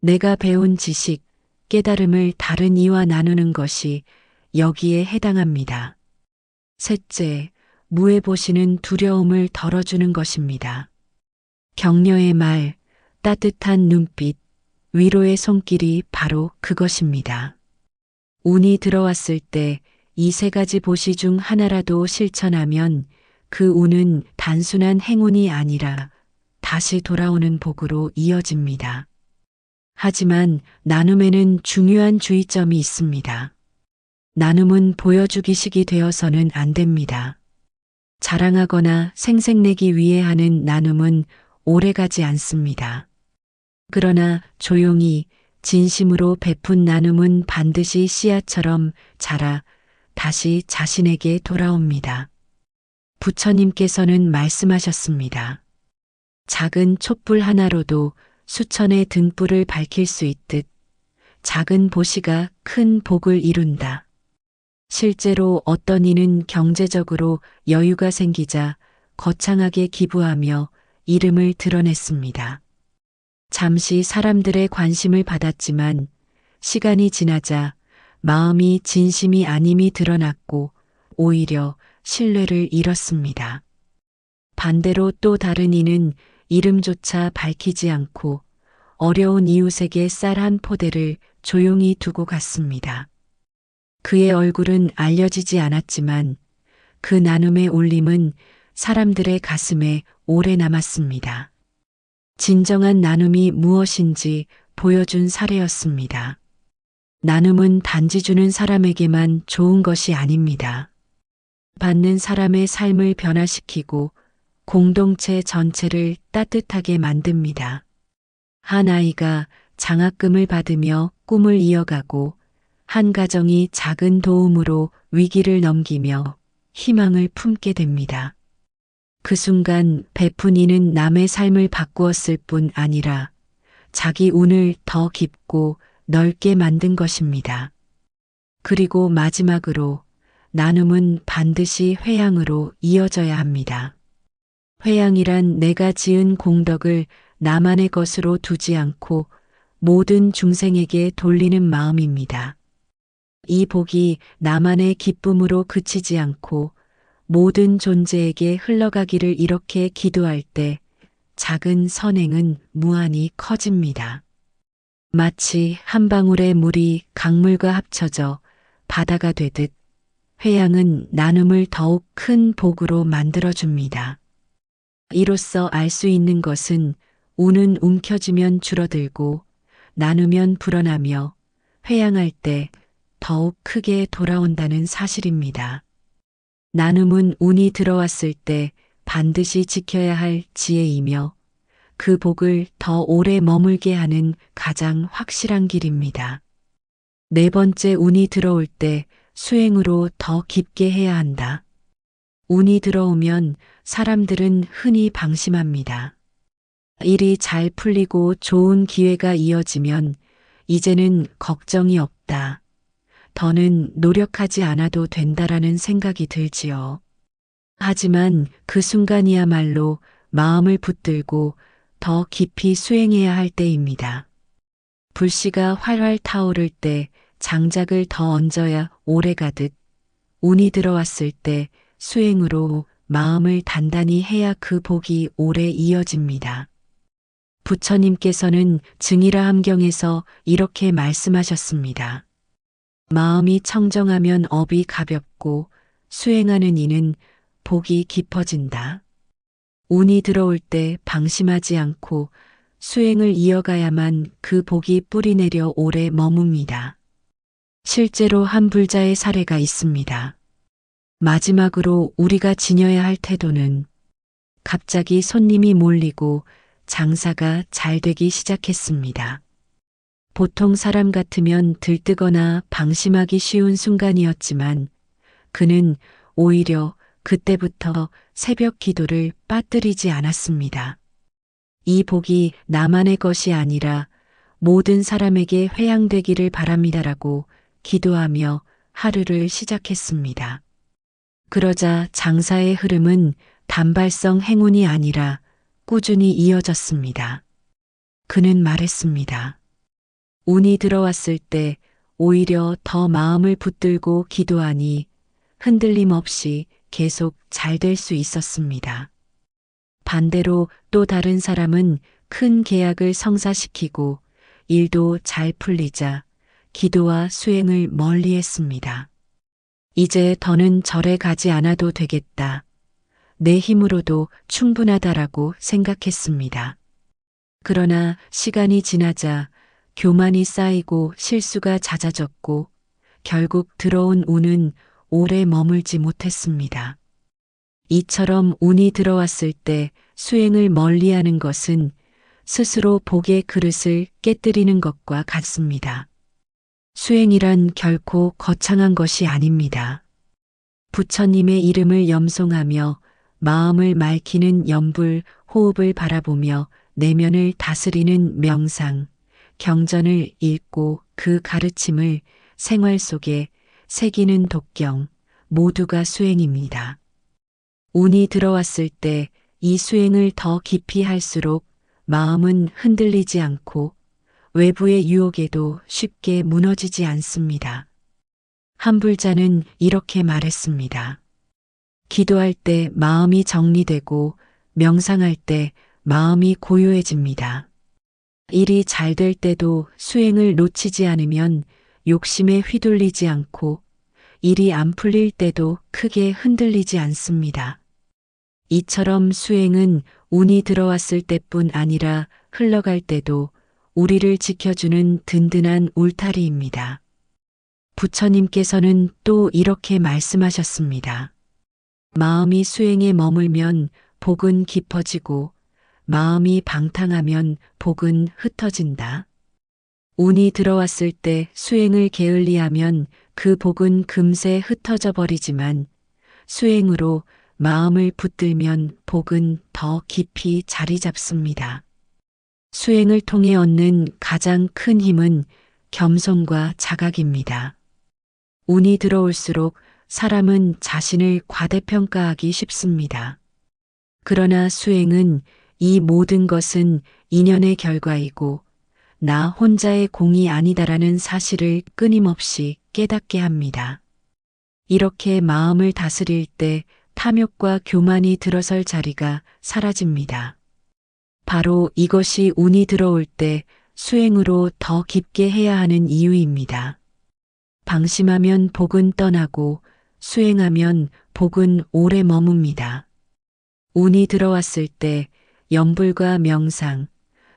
내가 배운 지식, 깨달음을 다른 이와 나누는 것이 여기에 해당합니다. 셋째, 무에 보시는 두려움을 덜어주는 것입니다. 격려의 말, 따뜻한 눈빛, 위로의 손길이 바로 그것입니다. 운이 들어왔을 때 이 세 가지 보시 중 하나라도 실천하면 그 운은 단순한 행운이 아니라 다시 돌아오는 복으로 이어집니다. 하지만 나눔에는 중요한 주의점이 있습니다. 나눔은 보여주기식이 되어서는 안 됩니다. 자랑하거나 생색내기 위해 하는 나눔은 오래가지 않습니다. 그러나 조용히 진심으로 베푼 나눔은 반드시 씨앗처럼 자라 다시 자신에게 돌아옵니다. 부처님께서는 말씀하셨습니다. 작은 촛불 하나로도 수천의 등불을 밝힐 수 있듯 작은 보시가 큰 복을 이룬다. 실제로 어떤 이는 경제적으로 여유가 생기자 거창하게 기부하며 이름을 드러냈습니다. 잠시 사람들의 관심을 받았지만 시간이 지나자 마음이 진심이 아님이 드러났고 오히려 신뢰를 잃었습니다. 반대로 또 다른 이는 이름조차 밝히지 않고 어려운 이웃에게 쌀 한 포대를 조용히 두고 갔습니다. 그의 얼굴은 알려지지 않았지만 그 나눔의 울림은 사람들의 가슴에 오래 남았습니다. 진정한 나눔이 무엇인지 보여준 사례였습니다. 나눔은 단지 주는 사람에게만 좋은 것이 아닙니다. 받는 사람의 삶을 변화시키고 공동체 전체를 따뜻하게 만듭니다. 한 아이가 장학금을 받으며 꿈을 이어가고 한 가정이 작은 도움으로 위기를 넘기며 희망을 품게 됩니다. 그 순간 베푼 이는 남의 삶을 바꾸었을 뿐 아니라 자기 운을 더 깊고 넓게 만든 것입니다. 그리고 마지막으로 나눔은 반드시 회양으로 이어져야 합니다. 회양이란 내가 지은 공덕을 나만의 것으로 두지 않고 모든 중생에게 돌리는 마음입니다. 이 복이 나만의 기쁨으로 그치지 않고 모든 존재에게 흘러가기를 이렇게 기도할 때 작은 선행은 무한히 커집니다. 마치 한 방울의 물이 강물과 합쳐져 바다가 되듯 회양은 나눔을 더욱 큰 복으로 만들어줍니다. 이로써 알 수 있는 것은 운은 움켜쥐면 줄어들고 나누면 불어나며 회양할 때 더욱 크게 돌아온다는 사실입니다. 나눔은 운이 들어왔을 때 반드시 지켜야 할 지혜이며 그 복을 더 오래 머물게 하는 가장 확실한 길입니다. 네 번째, 운이 들어올 때 수행으로 더 깊게 해야 한다. 운이 들어오면 사람들은 흔히 방심합니다. 일이 잘 풀리고 좋은 기회가 이어지면 이제는 걱정이 없다. 더는 노력하지 않아도 된다라는 생각이 들지요. 하지만 그 순간이야말로 마음을 붙들고 더 깊이 수행해야 할 때입니다. 불씨가 활활 타오를 때 장작을 더 얹어야 오래 가듯 운이 들어왔을 때 수행으로 마음을 단단히 해야 그 복이 오래 이어집니다. 부처님께서는 증일화함경에서 이렇게 말씀하셨습니다. 마음이 청정하면 업이 가볍고 수행하는 이는 복이 깊어진다. 운이 들어올 때 방심하지 않고 수행을 이어가야만 그 복이 뿌리내려 오래 머뭅니다. 실제로 한 불자의 사례가 있습니다. 마지막으로 우리가 지녀야 할 태도는 갑자기 손님이 몰리고 장사가 잘 되기 시작했습니다. 보통 사람 같으면 들뜨거나 방심하기 쉬운 순간이었지만 그는 오히려 그때부터 새벽 기도를 빠뜨리지 않았습니다. 이 복이 나만의 것이 아니라 모든 사람에게 회양되기를 바랍니다라고 기도하며 하루를 시작했습니다. 그러자 장사의 흐름은 단발성 행운이 아니라 꾸준히 이어졌습니다. 그는 말했습니다. 운이 들어왔을 때 오히려 더 마음을 붙들고 기도하니 흔들림 없이 계속 잘 될 수 있었습니다. 반대로 또 다른 사람은 큰 계약을 성사시키고 일도 잘 풀리자 기도와 수행을 멀리했습니다. 이제 더는 절에 가지 않아도 되겠다. 내 힘으로도 충분하다라고 생각했습니다. 그러나 시간이 지나자 교만이 쌓이고 실수가 잦아졌고 결국 들어온 운은 오래 머물지 못했습니다. 이처럼 운이 들어왔을 때 수행을 멀리하는 것은 스스로 복의 그릇을 깨뜨리는 것과 같습니다. 수행이란 결코 거창한 것이 아닙니다. 부처님의 이름을 염송하며 마음을 맑히는 염불 호흡을 바라보며 내면을 다스리는 명상, 경전을 읽고 그 가르침을 생활 속에 새기는 독경, 모두가 수행입니다. 운이 들어왔을 때 이 수행을 더 깊이 할수록 마음은 흔들리지 않고 외부의 유혹에도 쉽게 무너지지 않습니다. 한 불자는 이렇게 말했습니다. 기도할 때 마음이 정리되고 명상할 때 마음이 고요해집니다. 일이 잘 될 때도 수행을 놓치지 않으면 욕심에 휘둘리지 않고 일이 안 풀릴 때도 크게 흔들리지 않습니다. 이처럼 수행은 운이 들어왔을 때뿐 아니라 흘러갈 때도 우리를 지켜주는 든든한 울타리입니다. 부처님께서는 또 이렇게 말씀하셨습니다. 마음이 수행에 머물면 복은 깊어지고 마음이 방탕하면 복은 흩어진다. 운이 들어왔을 때 수행을 게을리하면 그 복은 금세 흩어져 버리지만 수행으로 마음을 붙들면 복은 더 깊이 자리 잡습니다. 수행을 통해 얻는 가장 큰 힘은 겸손과 자각입니다. 운이 들어올수록 사람은 자신을 과대평가하기 쉽습니다. 그러나 수행은 이 모든 것은 인연의 결과이고 나 혼자의 공이 아니다라는 사실을 끊임없이 깨닫게 합니다. 이렇게 마음을 다스릴 때 탐욕과 교만이 들어설 자리가 사라집니다. 바로 이것이 운이 들어올 때 수행으로 더 깊게 해야 하는 이유입니다. 방심하면 복은 떠나고 수행하면 복은 오래 머뭅니다. 운이 들어왔을 때 염불과 명상,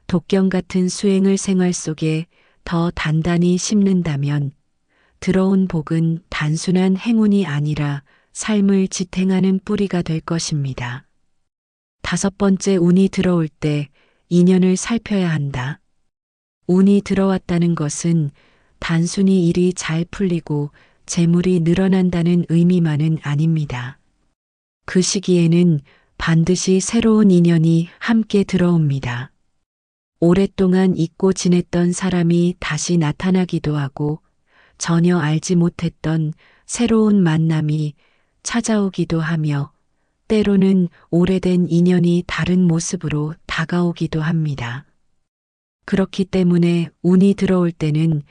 독경 같은 수행을 생활 속에 더 단단히 심는다면 들어온 복은 단순한 행운이 아니라 삶을 지탱하는 뿌리가 될 것입니다. 5번째, 운이 들어올 때 인연을 살펴야 한다. 운이 들어왔다는 것은 단순히 일이 잘 풀리고 재물이 늘어난다는 의미만은 아닙니다. 그 시기에는 반드시 새로운 인연이 함께 들어옵니다. 오랫동안 잊고 지냈던 사람이 다시 나타나기도 하고 전혀 알지 못했던 새로운 만남이 찾아오기도 하며 때로는 오래된 인연이 다른 모습으로 다가오기도 합니다. 그렇기 때문에 운이 들어올 때는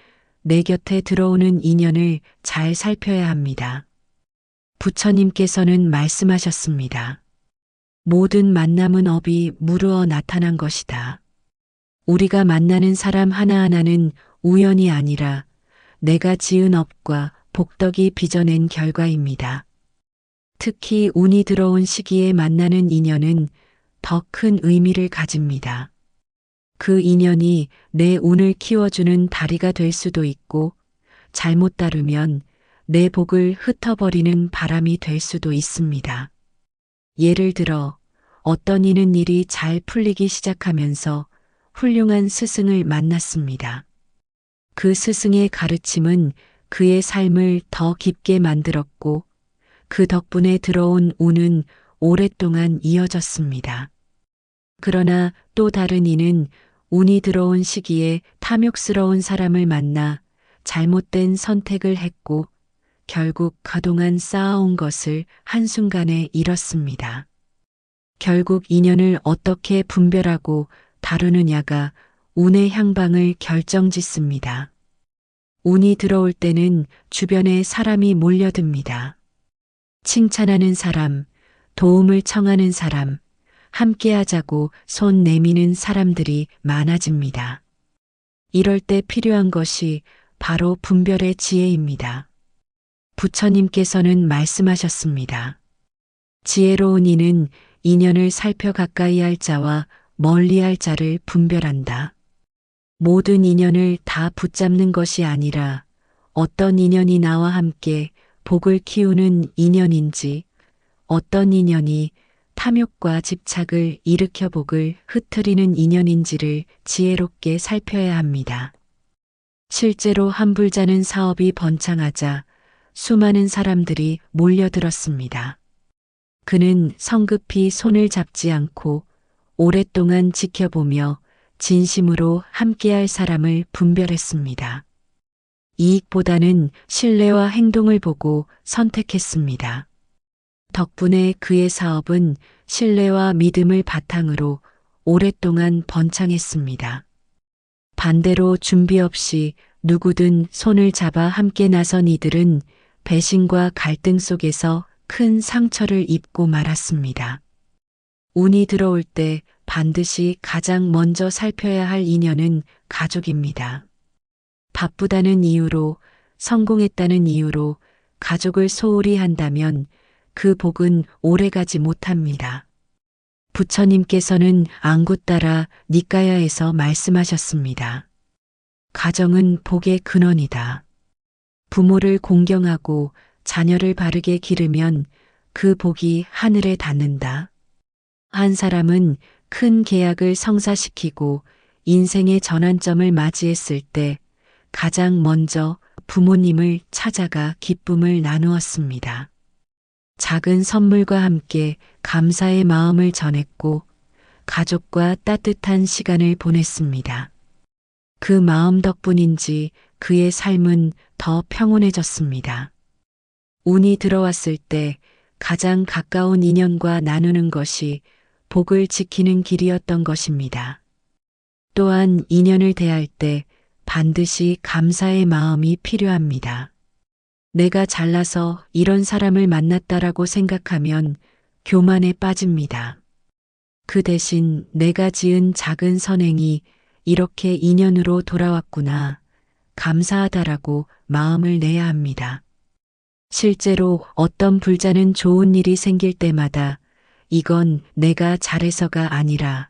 내 곁에 들어오는 인연을 잘 살펴야 합니다. 부처님께서는 말씀하셨습니다. 모든 만남은 업이 무르어 나타난 것이다. 우리가 만나는 사람 하나하나는 우연이 아니라 내가 지은 업과 복덕이 빚어낸 결과입니다. 특히 운이 들어온 시기에 만나는 인연은 더 큰 의미를 가집니다. 그 인연이 내 운을 키워주는 다리가 될 수도 있고 잘못 다루면 내 복을 흩어버리는 바람이 될 수도 있습니다. 예를 들어 어떤 이는 일이 잘 풀리기 시작하면서 훌륭한 스승을 만났습니다. 그 스승의 가르침은 그의 삶을 더 깊게 만들었고 그 덕분에 들어온 운은 오랫동안 이어졌습니다. 그러나 또 다른 이는 운이 들어온 시기에 탐욕스러운 사람을 만나 잘못된 선택을 했고 결국 그동안 쌓아온 것을 한순간에 잃었습니다. 결국 인연을 어떻게 분별하고 다루느냐가 운의 향방을 결정짓습니다. 운이 들어올 때는 주변에 사람이 몰려듭니다. 칭찬하는 사람, 도움을 청하는 사람, 함께하자고 손 내미는 사람들이 많아집니다. 이럴 때 필요한 것이 바로 분별의 지혜입니다. 부처님께서는 말씀하셨습니다. 지혜로운 이는 인연을 살펴 가까이 할 자와 멀리 할 자를 분별한다. 모든 인연을 다 붙잡는 것이 아니라 어떤 인연이 나와 함께 복을 키우는 인연인지 어떤 인연이 탐욕과 집착을 일으켜 복을 흐트리는 인연인지를 지혜롭게 살펴야 합니다. 실제로 한불자는 사업이 번창하자 수많은 사람들이 몰려들었습니다. 그는 성급히 손을 잡지 않고 오랫동안 지켜보며 진심으로 함께할 사람을 분별했습니다. 이익보다는 신뢰와 행동을 보고 선택했습니다. 덕분에 그의 사업은 신뢰와 믿음을 바탕으로 오랫동안 번창했습니다. 반대로 준비 없이 누구든 손을 잡아 함께 나선 이들은 배신과 갈등 속에서 큰 상처를 입고 말았습니다. 운이 들어올 때 반드시 가장 먼저 살펴야 할 인연은 가족입니다. 바쁘다는 이유로, 성공했다는 이유로 가족을 소홀히 한다면 그 복은 오래가지 못합니다. 부처님께서는 안구따라 니까야에서 말씀하셨습니다. 가정은 복의 근원이다. 부모를 공경하고 자녀를 바르게 기르면 그 복이 하늘에 닿는다. 한 사람은 큰 계약을 성사시키고 인생의 전환점을 맞이했을 때 가장 먼저 부모님을 찾아가 기쁨을 나누었습니다. 작은 선물과 함께 감사의 마음을 전했고 가족과 따뜻한 시간을 보냈습니다. 그 마음 덕분인지 그의 삶은 더 평온해졌습니다. 운이 들어왔을 때 가장 가까운 인연과 나누는 것이 복을 지키는 길이었던 것입니다. 또한 인연을 대할 때 반드시 감사의 마음이 필요합니다. 내가 잘나서 이런 사람을 만났다라고 생각하면 교만에 빠집니다. 그 대신 내가 지은 작은 선행이 이렇게 인연으로 돌아왔구나, 감사하다라고 마음을 내야 합니다. 실제로 어떤 불자는 좋은 일이 생길 때마다 이건 내가 잘해서가 아니라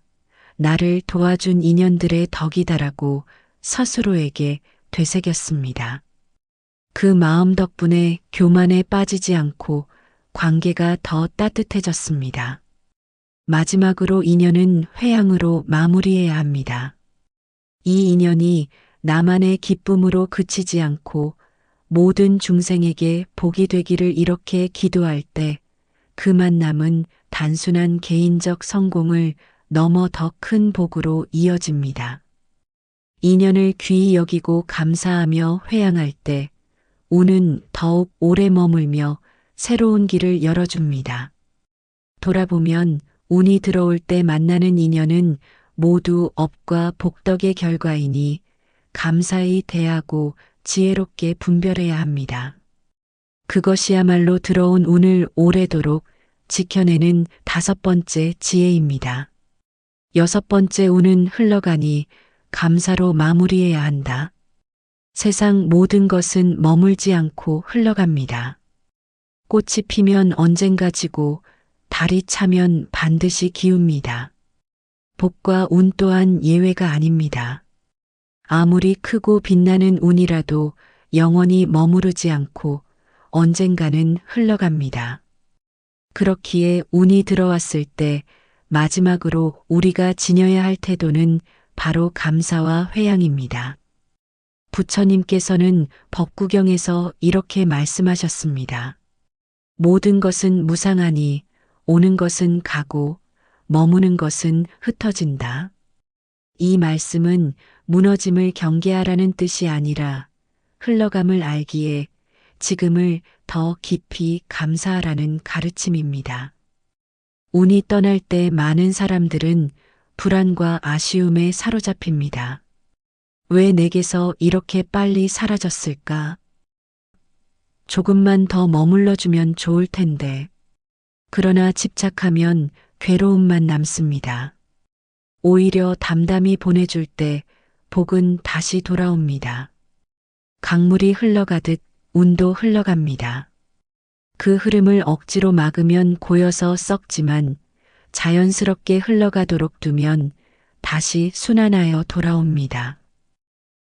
나를 도와준 인연들의 덕이다라고 스스로에게 되새겼습니다. 그 마음 덕분에 교만에 빠지지 않고 관계가 더 따뜻해졌습니다. 마지막으로 인연은 회양으로 마무리해야 합니다. 이 인연이 나만의 기쁨으로 그치지 않고 모든 중생에게 복이 되기를 이렇게 기도할 때 그 만남은 단순한 개인적 성공을 넘어 더 큰 복으로 이어집니다. 인연을 귀히 여기고 감사하며 회양할 때 운은 더욱 오래 머물며 새로운 길을 열어줍니다. 돌아보면 운이 들어올 때 만나는 인연은 모두 업과 복덕의 결과이니 감사히 대하고 지혜롭게 분별해야 합니다. 그것이야말로 들어온 운을 오래도록 지켜내는 5번째 지혜입니다. 6번째, 운은 흘러가니 감사로 마무리해야 한다. 세상 모든 것은 머물지 않고 흘러갑니다. 꽃이 피면 언젠가 지고 달이 차면 반드시 기웁니다. 복과 운 또한 예외가 아닙니다. 아무리 크고 빛나는 운이라도 영원히 머무르지 않고 언젠가는 흘러갑니다. 그렇기에 운이 들어왔을 때 마지막으로 우리가 지녀야 할 태도는 바로 감사와 회양입니다. 부처님께서는 법구경에서 이렇게 말씀하셨습니다. 모든 것은 무상하니 오는 것은 가고 머무는 것은 흩어진다. 이 말씀은 무너짐을 경계하라는 뜻이 아니라 흘러감을 알기에 지금을 더 깊이 감사하라는 가르침입니다. 운이 떠날 때 많은 사람들은 불안과 아쉬움에 사로잡힙니다. 왜 내게서 이렇게 빨리 사라졌을까? 조금만 더 머물러주면 좋을 텐데. 그러나 집착하면 괴로움만 남습니다. 오히려 담담히 보내줄 때 복은 다시 돌아옵니다. 강물이 흘러가듯 운도 흘러갑니다. 그 흐름을 억지로 막으면 고여서 썩지만 자연스럽게 흘러가도록 두면 다시 순환하여 돌아옵니다.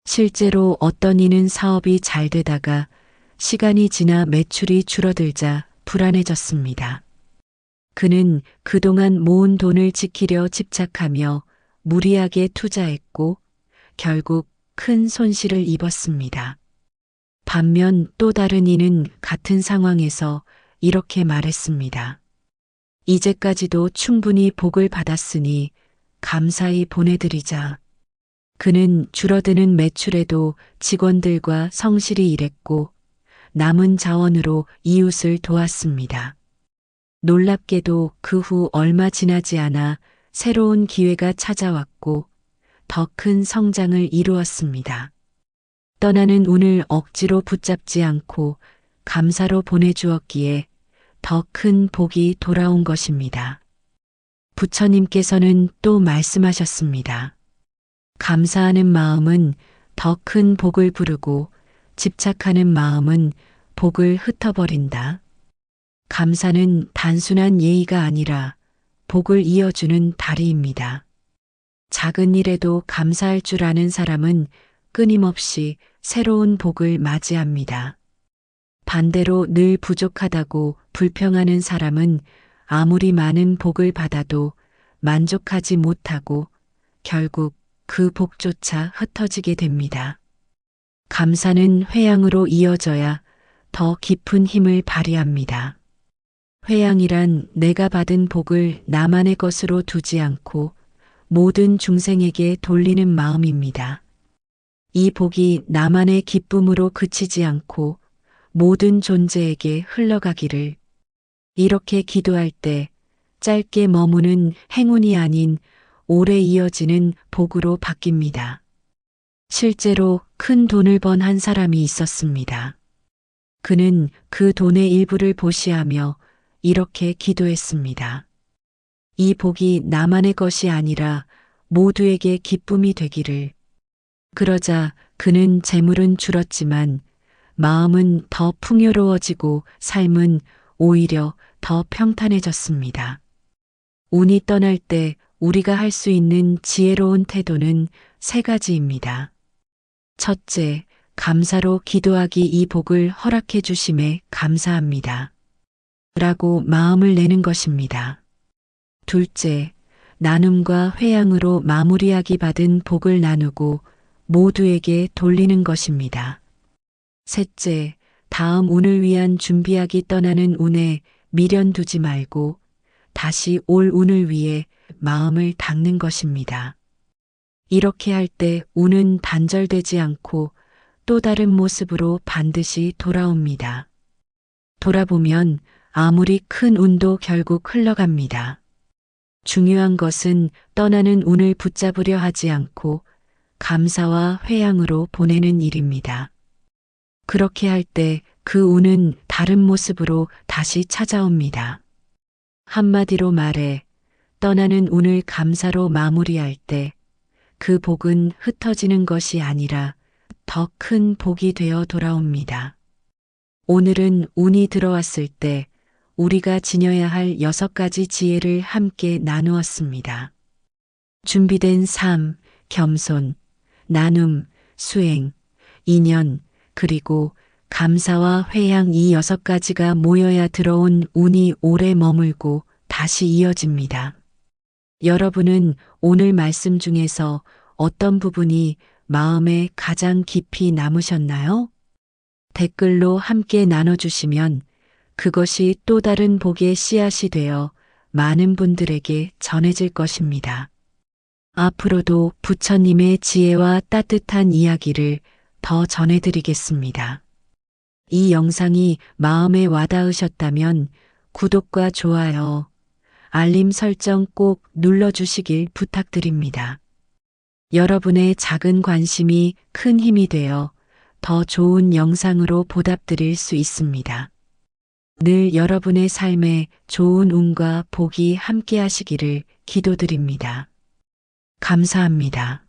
실제로 어떤 이는 사업이 잘 되다가 시간이 지나 매출이 줄어들자 불안해졌습니다. 그는 그동안 모은 돈을 지키려 집착하며 무리하게 투자했고 결국 큰 손실을 입었습니다. 반면 또 다른 이는 같은 상황에서 이렇게 말했습니다. 이제까지도 충분히 복을 받았으니 감사히 보내드리자. 그는 줄어드는 매출에도 직원들과 성실히 일했고 남은 자원으로 이웃을 도왔습니다. 놀랍게도 그 후 얼마 지나지 않아 새로운 기회가 찾아왔고 더 큰 성장을 이루었습니다. 떠나는 운을 억지로 붙잡지 않고 감사로 보내주었기에 더 큰 복이 돌아온 것입니다. 부처님께서는 또 말씀하셨습니다. 감사하는 마음은 더 큰 복을 부르고 집착하는 마음은 복을 흩어버린다. 감사는 단순한 예의가 아니라 복을 이어주는 다리입니다. 작은 일에도 감사할 줄 아는 사람은 끊임없이 새로운 복을 맞이합니다. 반대로 늘 부족하다고 불평하는 사람은 아무리 많은 복을 받아도 만족하지 못하고 결국 그 복조차 흩어지게 됩니다. 감사는 회양으로 이어져야 더 깊은 힘을 발휘합니다. 회양이란 내가 받은 복을 나만의 것으로 두지 않고 모든 중생에게 돌리는 마음입니다. 이 복이 나만의 기쁨으로 그치지 않고 모든 존재에게 흘러가기를. 이렇게 기도할 때 짧게 머무는 행운이 아닌 오래 이어지는 복으로 바뀝니다. 실제로 큰 돈을 번 한 사람이 있었습니다. 그는 그 돈의 일부를 보시하며 이렇게 기도했습니다. 이 복이 나만의 것이 아니라 모두에게 기쁨이 되기를. 그러자 그는 재물은 줄었지만 마음은 더 풍요로워지고 삶은 오히려 더 평탄해졌습니다. 운이 떠날 때 우리가 할 수 있는 지혜로운 태도는 세 가지입니다. 첫째, 감사로 기도하기. 이 복을 허락해 주심에 감사합니다. 라고 마음을 내는 것입니다. 둘째, 나눔과 회양으로 마무리하기. 받은 복을 나누고 모두에게 돌리는 것입니다. 셋째, 다음 운을 위한 준비하기. 떠나는 운에 미련 두지 말고 다시 올 운을 위해 마음을 닦는 것입니다. 이렇게 할 때 운은 단절되지 않고 또 다른 모습으로 반드시 돌아옵니다. 돌아보면 아무리 큰 운도 결국 흘러갑니다. 중요한 것은 떠나는 운을 붙잡으려 하지 않고 감사와 회양으로 보내는 일입니다. 그렇게 할 때 그 운은 다른 모습으로 다시 찾아옵니다. 한마디로 말해 떠나는 운을 감사로 마무리할 때 그 복은 흩어지는 것이 아니라 더 큰 복이 되어 돌아옵니다. 오늘은 운이 들어왔을 때 우리가 지녀야 할 6가지 지혜를 함께 나누었습니다. 준비된 삶, 겸손, 나눔, 수행, 인연, 그리고 감사와 회양. 이 6가지가 모여야 들어온 운이 오래 머물고 다시 이어집니다. 여러분은 오늘 말씀 중에서 어떤 부분이 마음에 가장 깊이 남으셨나요? 댓글로 함께 나눠주시면 그것이 또 다른 복의 씨앗이 되어 많은 분들에게 전해질 것입니다. 앞으로도 부처님의 지혜와 따뜻한 이야기를 더 전해드리겠습니다. 이 영상이 마음에 와닿으셨다면 구독과 좋아요, 알림 설정 꼭 눌러주시길 부탁드립니다. 여러분의 작은 관심이 큰 힘이 되어 더 좋은 영상으로 보답드릴 수 있습니다. 늘 여러분의 삶에 좋은 운과 복이 함께 하시기를 기도드립니다. 감사합니다.